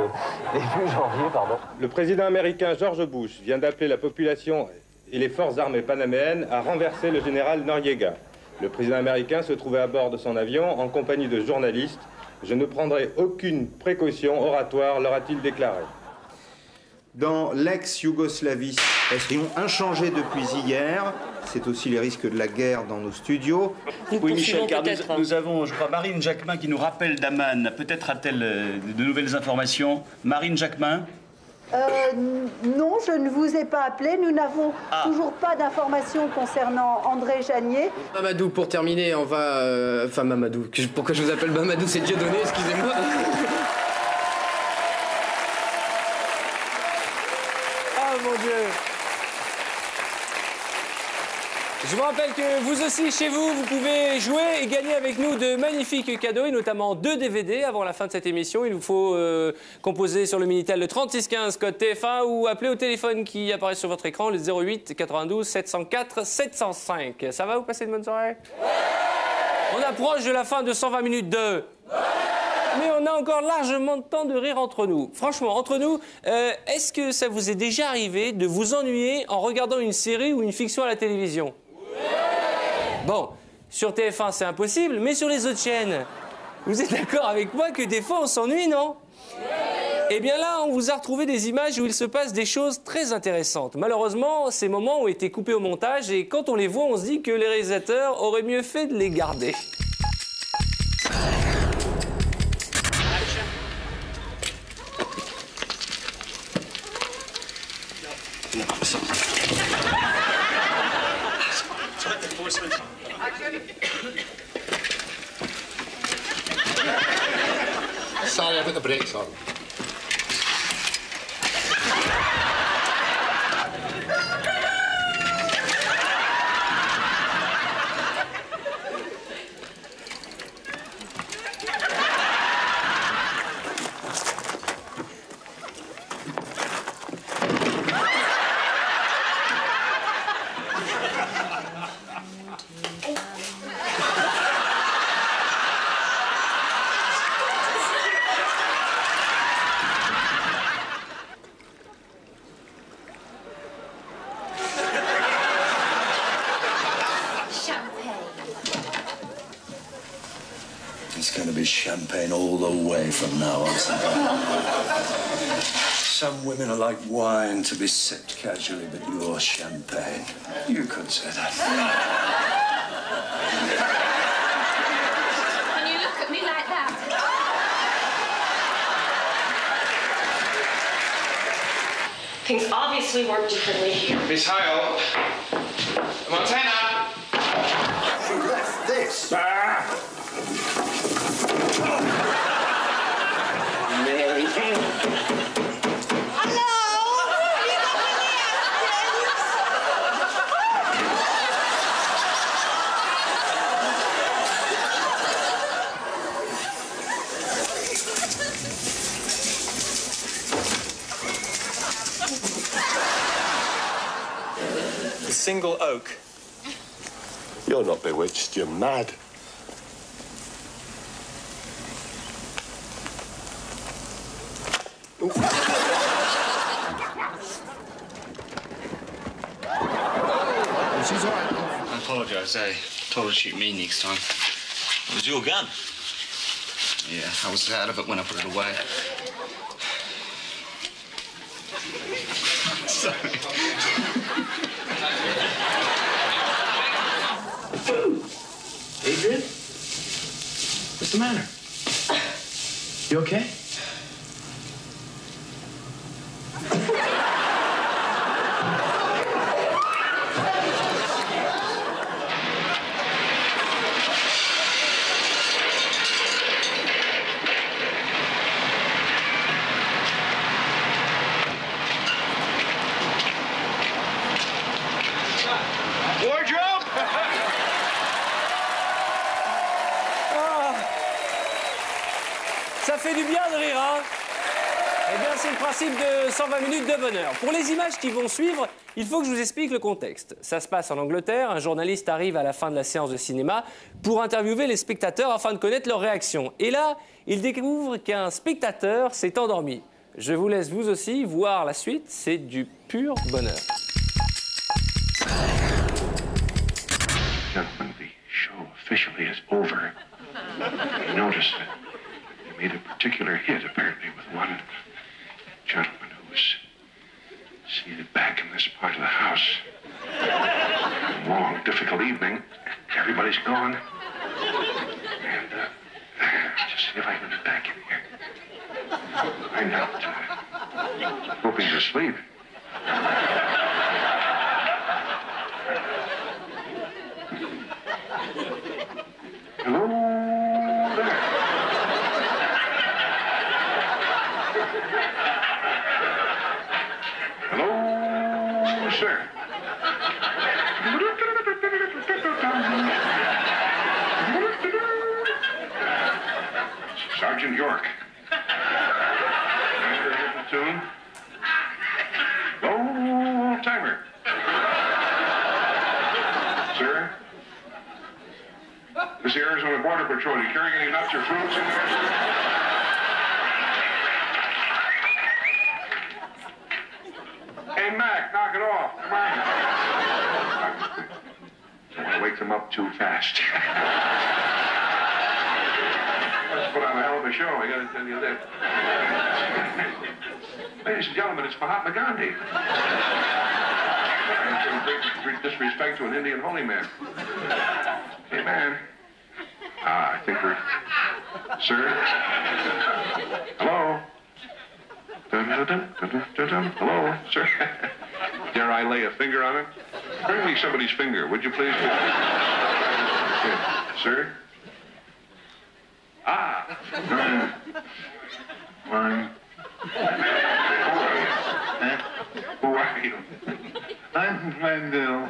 début janvier, pardon. Le président américain George Bush vient d'appeler la population et les forces armées panaméennes à renverser le général Noriega. Le président américain se trouvait à bord de son avion en compagnie de journalistes. Je ne prendrai aucune précaution oratoire, leur a-t-il déclaré. Dans l'ex-Yougoslavie, elles ont inchangé depuis hier. C'est aussi les risques de la guerre dans nos studios. Oui, Michel, car nous avons, je crois, Marine Jacquemin qui nous rappelle d'Amman. Peut-être a-t-elle de nouvelles informations. Marine Jacquemin? Non, je ne vous ai pas appelé. Nous n'avons toujours pas d'informations concernant André Janier. Mamadou, pour terminer, on va... Enfin, Mamadou. Pourquoi je vous appelle Mamadou? C'est Dieudonné, excusez-moi. Oh mon Dieu! Je vous rappelle que vous aussi, chez vous, vous pouvez jouer et gagner avec nous de magnifiques cadeaux, et notamment 2 DVD avant la fin de cette émission. Il vous faut composer sur le Minitel le 3615 code TF1 ou appeler au téléphone qui apparaît sur votre écran, le 08 92 704 705. Ça va, vous passez une bonne soirée? On approche de la fin de 120 minutes de... Mais on a encore largement de temps de rire entre nous. Franchement, entre nous, est-ce que ça vous est déjà arrivé de vous ennuyer en regardant une série ou une fiction à la télévision? Bon, sur TF1, c'est impossible, mais sur les autres chaînes, vous êtes d'accord avec moi que des fois, on s'ennuie, non? Eh bien là, on vous a retrouvé des images où il se passe des choses très intéressantes. Malheureusement, ces moments ont été coupés au montage et quand on les voit, on se dit que les réalisateurs auraient mieux fait de les garder. Sorry, I put the brakes on. It's going to be champagne all the way from now on. Some women are like wine to be sipped casually, but you're champagne. You could say that. Can you look at me like that? Things obviously work differently here. Miss Heil, Montana. She left this. Mary. The single oak. You're not bewitched, you're mad. She's all right. I apologise. I told her to shoot me next time. It was your gun. Yeah, I was out of it when I put it away. Sorry. Adrian? What's the matter? You okay? Ça fait du bien de rire, hein? Eh bien, c'est le principe de 120 minutes de bonheur. Pour les images qui vont suivre, il faut que je vous explique le contexte. Ça se passe en Angleterre. Un journaliste arrive à la fin de la séance de cinéma pour interviewer les spectateurs afin de connaître leur réaction. Et là, il découvre qu'un spectateur s'est endormi. Je vous laisse vous aussi voir la suite. C'est du pur bonheur. Gentlemen, the show officially is over. You notice that you made a particular hit, apparently, with one gentleman who was seated back in this part of the house. A long, difficult evening. Everybody's gone. And just see if I can get back in here. I'm not hoping to sleep. Hello there. Hello, sir. Sergeant York. Ever heard the tune? Old timer. Sir? This is the Arizona Border Patrol. You carrying any nuts or fruits in there, sir? Oh, come on. I want to wake them up too fast. Let's put on a hell of a show, I gotta tell you that. Ladies and gentlemen, it's Mahatma Gandhi. Great disrespect to an Indian holy man. Hey, man. I think we're... Sir? Hello? Hello, sir? Dare I lay a finger on it? Bring me somebody's finger, would you please? Okay. Sir? Ah! Fine. Who are you? I'm Glendale.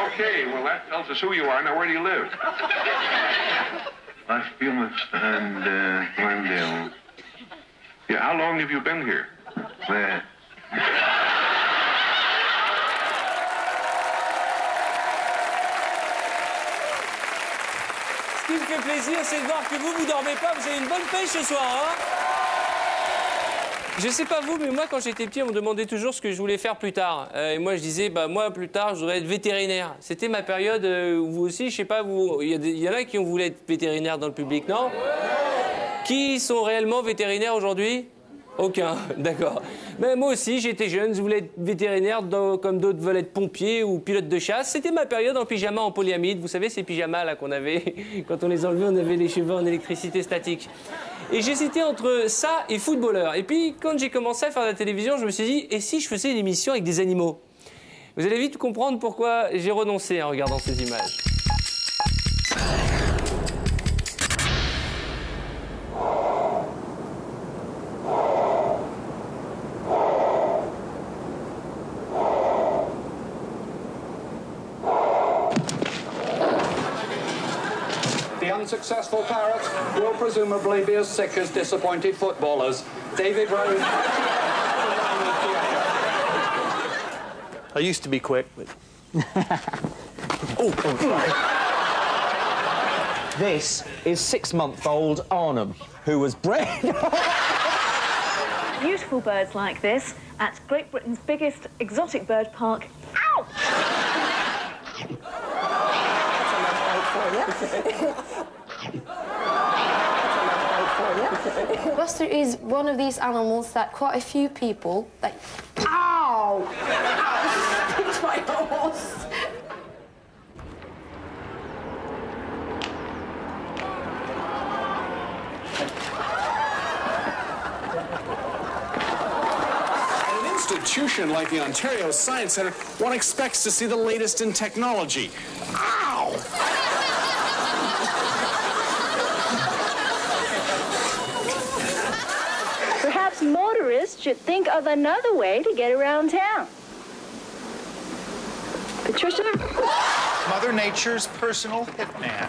Okay, well, that tells us who you are. Now, where do you live? I feel it, and Glendale. Yeah, how long have you been here? Where? Ce qui me fait plaisir, c'est de voir que vous dormez pas, vous avez une bonne pêche ce soir, hein? Je sais pas vous, mais moi, quand j'étais petit, on me demandait toujours ce que je voulais faire plus tard. Et moi, je disais, bah, moi, plus tard, je voudrais être vétérinaire. C'était ma période où vous aussi, je sais pas, vous, il y en a qui ont voulu être vétérinaire dans le public, non? Qui sont réellement vétérinaires aujourd'hui? Aucun, d'accord. Mais moi aussi, j'étais jeune, je voulais être vétérinaire comme d'autres veulent être pompiers ou pilote de chasse. C'était ma période en pyjama en polyamide. Vous savez, ces pyjamas là qu'on avait, quand on les enlevait, on avait les cheveux en électricité statique. Et j'hésitais entre ça et footballeur. Et puis, quand j'ai commencé à faire de la télévision, je me suis dit, et si je faisais une émission avec des animaux? Vous allez vite comprendre pourquoi j'ai renoncé en regardant ces images. Unsuccessful parrots will presumably be as sick as disappointed footballers. David Rowe. I used to be quick, but... oh, sorry. This is 6-month-old Arnhem, who was bred... Beautiful birds like this at Great Britain's biggest exotic bird park. Ow! Buster is one of these animals that quite a few people like. Ow! Ow! It's my horse. At an institution like the Ontario Science Centre, one expects to see the latest in technology. Ow! Perhaps motorists should think of another way to get around town. Patricia? Mother Nature's personal hitman.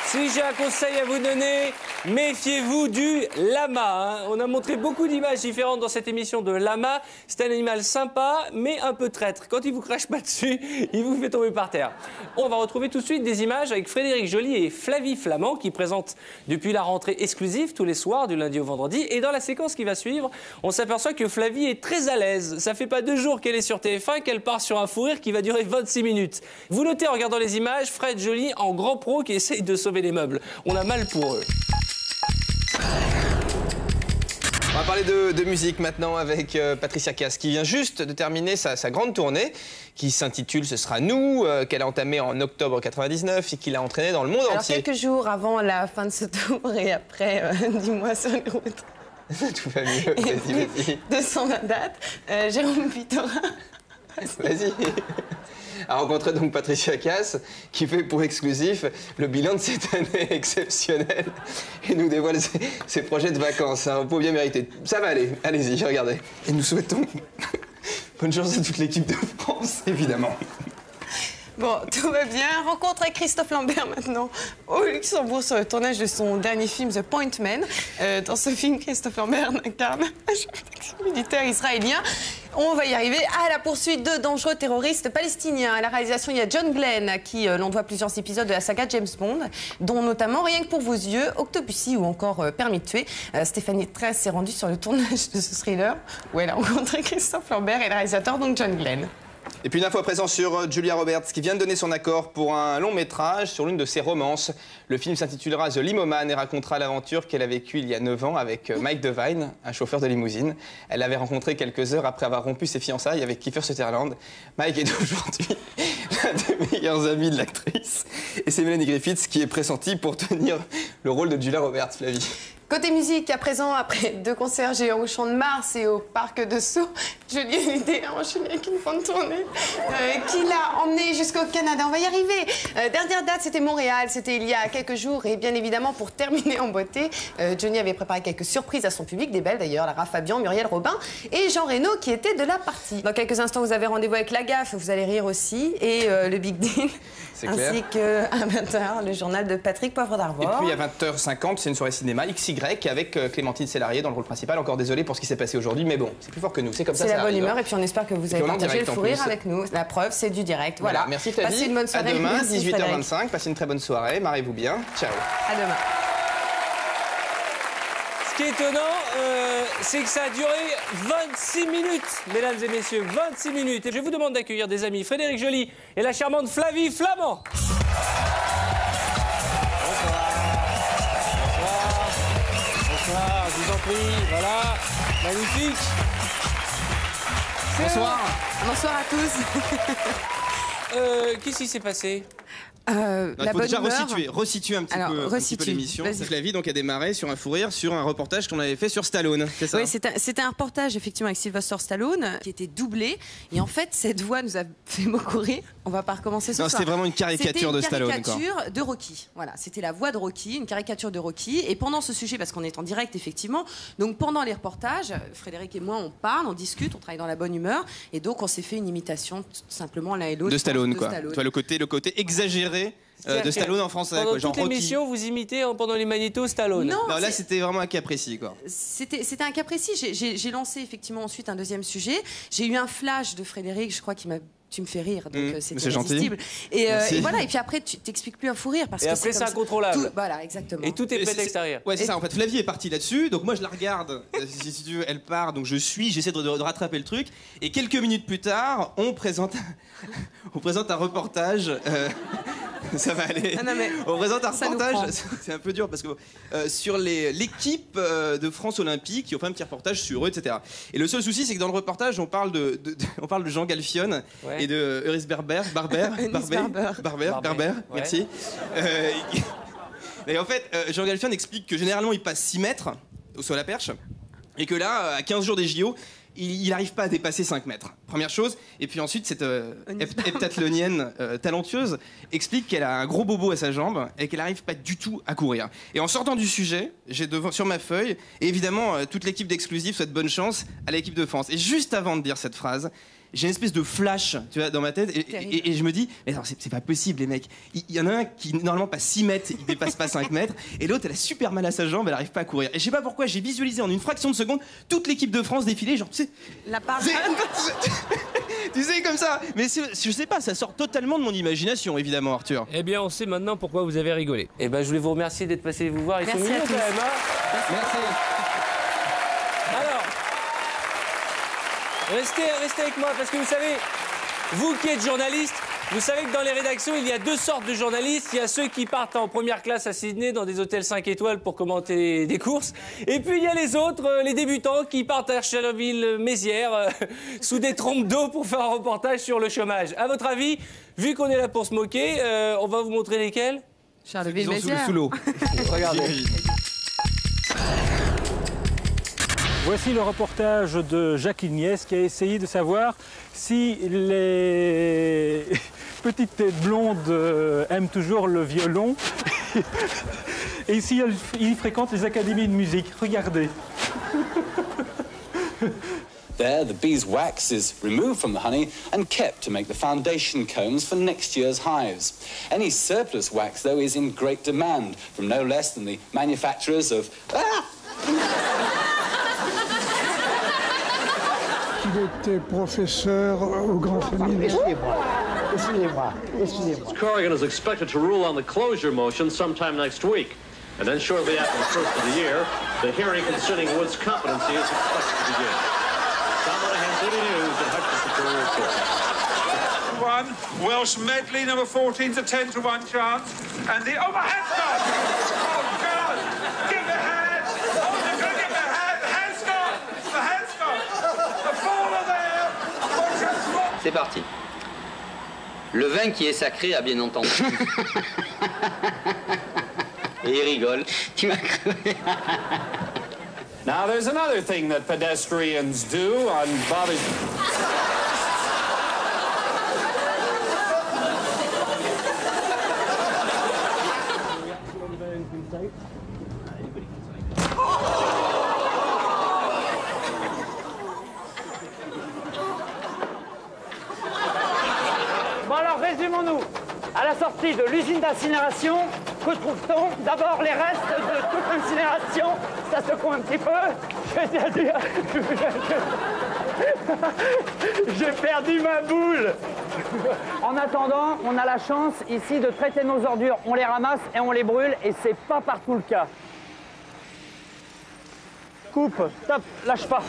Si j'ai un conseil à vous donner, méfiez-vous du lama. On a montré beaucoup d'images différentes dans cette émission de lama. C'est un animal sympa, mais un peu traître. Quand il vous crache pas dessus, il vous fait tomber par terre. On va retrouver tout de suite des images avec Frédéric Joly et Flavie Flamand qui présentent depuis la rentrée exclusive tous les soirs, du lundi au vendredi. Et dans la séquence qui va suivre, on s'aperçoit que Flavie est très à l'aise. Ça fait pas 2 jours qu'elle est sur TF1 qu'elle part sur un fou rire qui va durer 26 minutes. Vous notez en regardant les images, Fred Joly en grand pro qui essaye de sauver les meubles. On a mal pour eux. On va parler de musique maintenant avec Patricia Cass qui vient juste de terminer sa grande tournée qui s'intitule Ce sera nous, qu'elle a entamée en octobre 99 et qui l'a entraînée dans le monde entier. Quelques jours avant la fin de ce tour et après 10 mois sur les routes. Tout va mieux, vas-y. De son date, Jérôme Pitorin. Vas-y. A rencontré donc Patricia Cass qui fait pour exclusif le bilan de cette année exceptionnelle et nous dévoile ses projets de vacances. Un repos bien mérité. Ça va aller, allez-y, regardez. Et nous souhaitons bonne chance à toute l'équipe de France, évidemment. Bon, tout va bien. Rencontre avec Christophe Lambert maintenant au Luxembourg sur le tournage de son dernier film The Point Man. Dans ce film, Christophe Lambert incarne militaire israélien. On va y arriver à la poursuite de dangereux terroristes palestiniens. À la réalisation, il y a John Glenn, à qui l'on doit plusieurs épisodes de la saga James Bond, dont notamment Rien que pour vos yeux, Octopussy ou encore Permis de tuer. Stéphanie Tress s'est rendue sur le tournage de ce thriller où elle a rencontré Christophe Lambert et le réalisateur, donc John Glenn. Et puis une info à présent sur Julia Roberts, qui vient de donner son accord pour un long métrage sur l'une de ses romances. Le film s'intitulera The Limoman et racontera l'aventure qu'elle a vécue il y a 9 ans avec Mike Devine, un chauffeur de limousine. Elle l'avait rencontré quelques heures après avoir rompu ses fiançailles avec Kiefer Sutherland. Mike est aujourd'hui l'un des meilleurs amis de l'actrice. Et c'est Mélanie Griffiths qui est pressentie pour tenir le rôle de Julia Roberts, Flavie. Côté musique, à présent, après 2 concerts géants au Champ de Mars et au Parc de Sceaux, Johnny Hallyday a enchaîné avec une grande tournée qui l'a emmené jusqu'au Canada. On va y arriver. Dernière date, c'était Montréal, c'était il y a quelques jours. Et bien évidemment, pour terminer en beauté, Johnny avait préparé quelques surprises à son public, des belles d'ailleurs, Lara Fabian, Muriel Robin et Jean Reno qui étaient de la partie. Dans quelques instants, vous avez rendez-vous avec La Gaffe, vous allez rire aussi, et le Big Deal, ainsi qu'à 20h, le journal de Patrick Poivre d'Arvor. Et puis à 20h50, c'est une soirée cinéma XY avec Clémentine Sélarié dans le rôle principal. Encore désolé pour ce qui s'est passé aujourd'hui, mais bon, c'est plus fort que nous. C'est comme ça. C'est la bonne humeur, et puis on espère que vous avez partagé le fou rire avec nous. La preuve, c'est du direct. Voilà. Merci Flavie. Passez une bonne soirée. À demain, Merci, 18h25. Passez une très bonne soirée. Marrez-vous bien. Ciao. À demain. Ce qui est étonnant, c'est que ça a duré 26 minutes, mesdames et messieurs, 26 minutes. Et je vous demande d'accueillir des amis Frédéric Joly et la charmante Flavie Flamand. Bonsoir, je vous en prie, voilà, magnifique. Bonsoir. Bonsoir à tous. Qu'est-ce qui s'est passé? Il faut déjà resituer un petit peu l'émission. Flavie donc a démarré sur un fou rire, sur un reportage qu'on avait fait sur Stallone, c'est ça? Oui, c'était un reportage effectivement avec Sylvester Stallone qui était doublé, et en fait cette voix nous a fait beaucoup rire. On va pas recommencer ce soir. C'était vraiment une caricature de Stallone. C'était une caricature de Rocky. Voilà, c'était la voix de Rocky, une caricature de Rocky. Et pendant ce sujet, parce qu'on est en direct effectivement, donc pendant les reportages, Frédéric et moi on parle, on discute, on travaille dans la bonne humeur, et donc on s'est fait une imitation tout simplement l'un et l'autre de Stallone, quoi. Tu vois le côté exagéré de Stallone en français. Pendant quoi, genre toute l'émission, vous imitez pendant les magnétos Stallone. Non, là c'était vraiment un cas précis, quoi. C'était un cas précis. J'ai lancé effectivement ensuite un deuxième sujet. J'ai eu un flash de Frédéric, je crois qu'il m'a... Tu me fais rire, donc c'était irrésistible. Et voilà, et puis après, tu t'expliques plus à fou rire. Et après, c'est incontrôlable. Voilà, exactement. Et tout est fait extérieur. Ouais, c'est ça. En fait, Flavie est partie là-dessus. Donc moi, je la regarde. Si tu veux, elle part. Donc j'essaie de rattraper le truc. Et quelques minutes plus tard, on présente un reportage. Ça va aller. Non, mais on présente un reportage. C'est un peu dur parce que sur l'équipe de France Olympique, qui ont fait un petit reportage sur eux, etc. Et le seul souci, c'est que dans le reportage, on parle de Jean Galfione. Ouais. Et de Euris Barber, merci. Et en fait, Jean Galfione explique que généralement il passe 6 mètres sur la perche, et que là, à 15 jours des JO, il n'arrive pas à dépasser 5 mètres. Première chose. Et puis ensuite, cette heptathlonienne talentueuse explique qu'elle a un gros bobo à sa jambe et qu'elle n'arrive pas du tout à courir. Et en sortant du sujet, j'ai sur ma feuille, et évidemment, toute l'équipe d'Exclusif souhaite bonne chance à l'équipe de France. Et juste avant de dire cette phrase, j'ai une espèce de flash, tu vois, dans ma tête, et je me dis, mais alors c'est pas possible, les mecs. Il y en a un qui normalement passe 6 mètres, il dépasse pas 5 mètres, et l'autre elle a super mal à sa jambe, elle arrive pas à courir. Et je sais pas pourquoi, j'ai visualisé en une fraction de seconde toute l'équipe de France défiler, genre tu sais. La part. Tu sais, comme ça. Mais je sais pas, ça sort totalement de mon imagination, évidemment, Arthur. Eh bien, on sait maintenant pourquoi vous avez rigolé. Eh ben, je voulais vous remercier d'être passé vous voir. Ils sont mignons quand même, hein. Merci. Alors, restez avec moi, parce que vous savez, vous qui êtes journaliste, vous savez que dans les rédactions, il y a 2 sortes de journalistes. Il y a ceux qui partent en première classe à Sydney dans des hôtels 5 étoiles pour commenter des courses. Et puis il y a les autres, les débutants, qui partent à Charleville-Mézières sous des trompes d'eau pour faire un reportage sur le chômage. À votre avis, vu qu'on est là pour se moquer, on va vous montrer lesquels? Charleville-Mézières. Sous l'eau. Regardez. Voici le reportage de Jacques Ignace qui a essayé de savoir si les petites têtes blondes aiment toujours le violon et si ils fréquentent les académies de musique. Regardez. There, the bee's wax is removed from the honey and kept to make the foundation combs for next year's hives. Any surplus wax, though, is in great demand from no less than the manufacturers of... été professeur au Grand Séminaire. Corrigan is expected to rule on the closure motion sometime next week. And then shortly after the first of the year, the hearing concerning Wood's competency is expected to begin. Tom Monahan's Daily News and Hutchinson Superior Court. Welsh medley, number 14 to 10 to 1 chance. And the overhead stop! Oh, God! Give the hands! Oh, they're going to get the hand! The hand stop! The hand stop! The ball are there! C'est parti. Le vin qui est sacré a bien entendu. Et il rigole. Tu m'as crevé. Now, there's another thing that pedestrians do on Bobby's... Bon alors, résumons-nous. À la sortie de l'usine d'incinération, que trouve-t-on? D'abord les restes de toute l'incinération. Ça secoue un petit peu. C'est-à-dire... J'ai perdu ma boule. En attendant, on a la chance ici de traiter nos ordures. On les ramasse et on les brûle et c'est pas partout le cas. Coupe, top, lâche pas.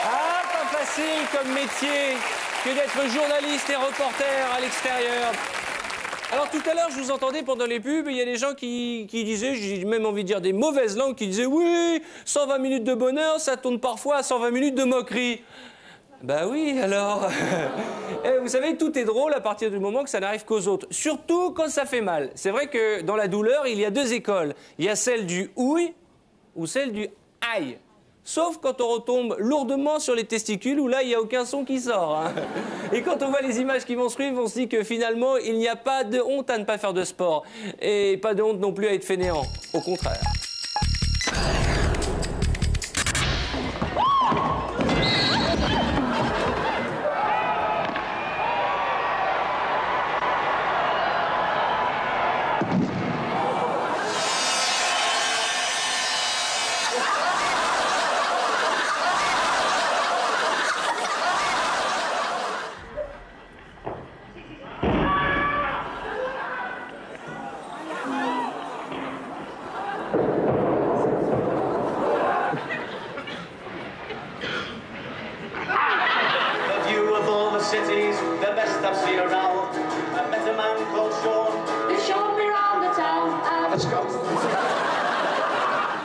Ah, pas facile comme métier que d'être journaliste et reporter à l'extérieur. Alors tout à l'heure, je vous entendais pendant les pubs, il y a des gens qui disaient, j'ai même envie de dire des mauvaises langues, qui disaient « Oui, 120 minutes de bonheur, ça tourne parfois à 120 minutes de moquerie. » Bah oui, alors... Et vous savez, tout est drôle à partir du moment que ça n'arrive qu'aux autres. Surtout quand ça fait mal. C'est vrai que dans la douleur, il y a deux écoles. Il y a celle du « ouille » ou celle du « aïe ». Sauf quand on retombe lourdement sur les testicules, où là, il n'y a aucun son qui sort. Hein. Et quand on voit les images qui vont suivre, on se dit que finalement, il n'y a pas de honte à ne pas faire de sport. Et pas de honte non plus à être fainéant. Au contraire.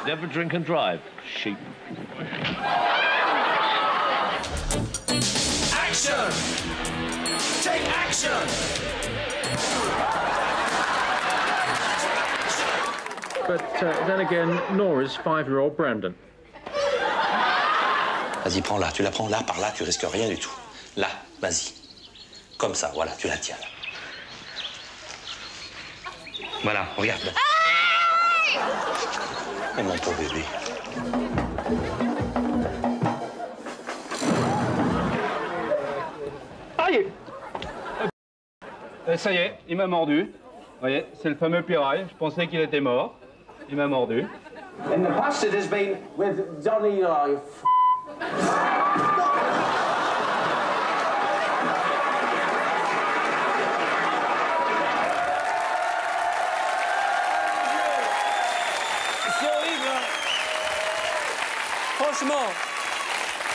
Never drink and drive, sheep. Action! Take action! But then again, Nora's 5-year-old Brandon. Vas-y, prends-la. Tu la prends là, par là, tu risques rien du tout. Là, vas-y. Comme ça, voilà, tu la tiens là. Voilà, regarde. Oh mon pauvre bébé. Aïe! Ça y est, il m'a mordu. Vous voyez, c'est le fameux piraille. Je pensais qu'il était mort. Il m'a mordu. In the past it has been with Johnny Life. Franchement,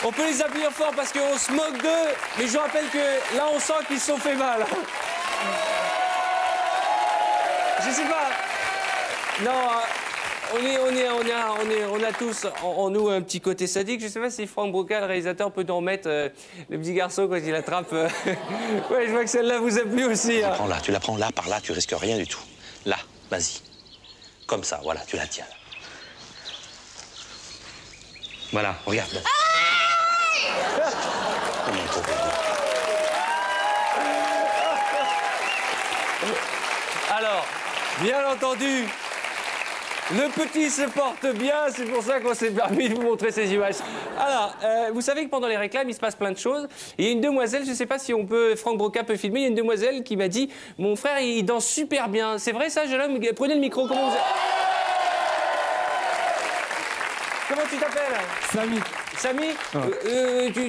on peut les applaudir fort parce qu'on se moque d'eux, mais je vous rappelle que là, on sent qu'ils se sont fait mal. Je sais pas. Non, on a tous en nous un petit côté sadique. Je sais pas si Franck Broca, le réalisateur, peut nous remettre le petit garçon quand il attrape. Ouais, je vois que celle-là vous a plu aussi. Hein. Tu la prends là, par là, tu risques rien du tout. Là, vas-y. Comme ça, voilà, tu la tiens là. Voilà, regarde. Oh mon pauvre bébé. Alors, bien entendu, le petit se porte bien, c'est pour ça qu'on s'est permis de vous montrer ces images. Alors, vous savez que pendant les réclames, il se passe plein de choses. Il y a une demoiselle, je ne sais pas si Franck Broca peut filmer, il y a une demoiselle qui m'a dit « Mon frère, il danse super bien. » C'est vrai ça, jeune homme? Prenez le micro, comment vous... Comment tu t'appelles? Samy. Samy,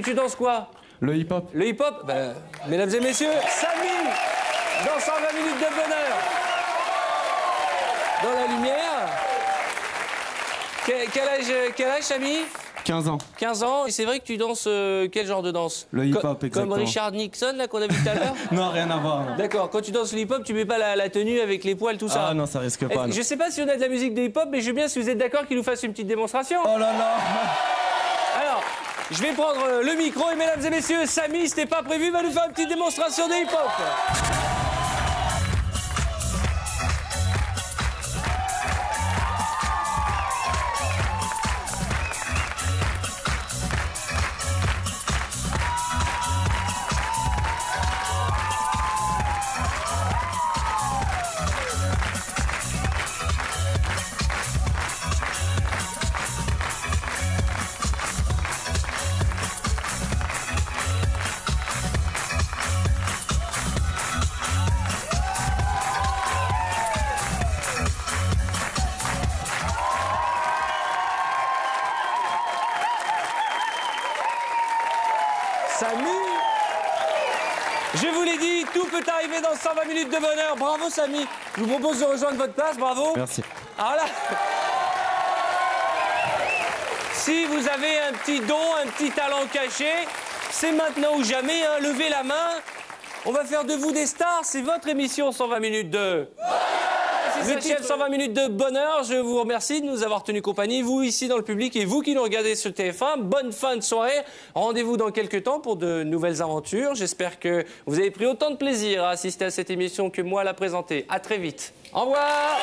tu danses quoi? Le hip-hop. Le hip-hop? Ben, mesdames et messieurs, Samy, dans 120 minutes de bonheur. Dans la lumière. Quel âge, Samy? 15 ans. 15 ans. Et c'est vrai que tu danses quel genre de danse? Le hip-hop, exactement. Comme Richard Nixon, là, qu'on a vu tout à l'heure? Non, rien à voir. D'accord. Quand tu danses le hip-hop, tu mets pas la tenue avec les poils, tout ça? Ah non, ça risque pas. Je sais pas si on a de la musique de hip-hop, mais je veux bien, si vous êtes d'accord, qu'il nous fasse une petite démonstration. Oh là là. Alors, je vais prendre le micro et mesdames et messieurs, Samy, c'était pas prévu, va nous faire une petite démonstration de hip-hop. Samy, je vous l'ai dit, tout peut arriver dans 120 minutes de bonheur. Bravo Samy. Je vous propose de rejoindre votre place, bravo. Merci. Alors là, si vous avez un petit don, un petit talent caché, c'est maintenant ou jamais, hein, levez la main. On va faire de vous des stars, c'est votre émission 120 minutes de... Mutuelle 120 minutes de bonheur, je vous remercie de nous avoir tenu compagnie, vous ici dans le public et vous qui nous regardez sur TF1. Bonne fin de soirée, rendez-vous dans quelques temps pour de nouvelles aventures. J'espère que vous avez pris autant de plaisir à assister à cette émission que moi à la présenter. À très vite. Au revoir.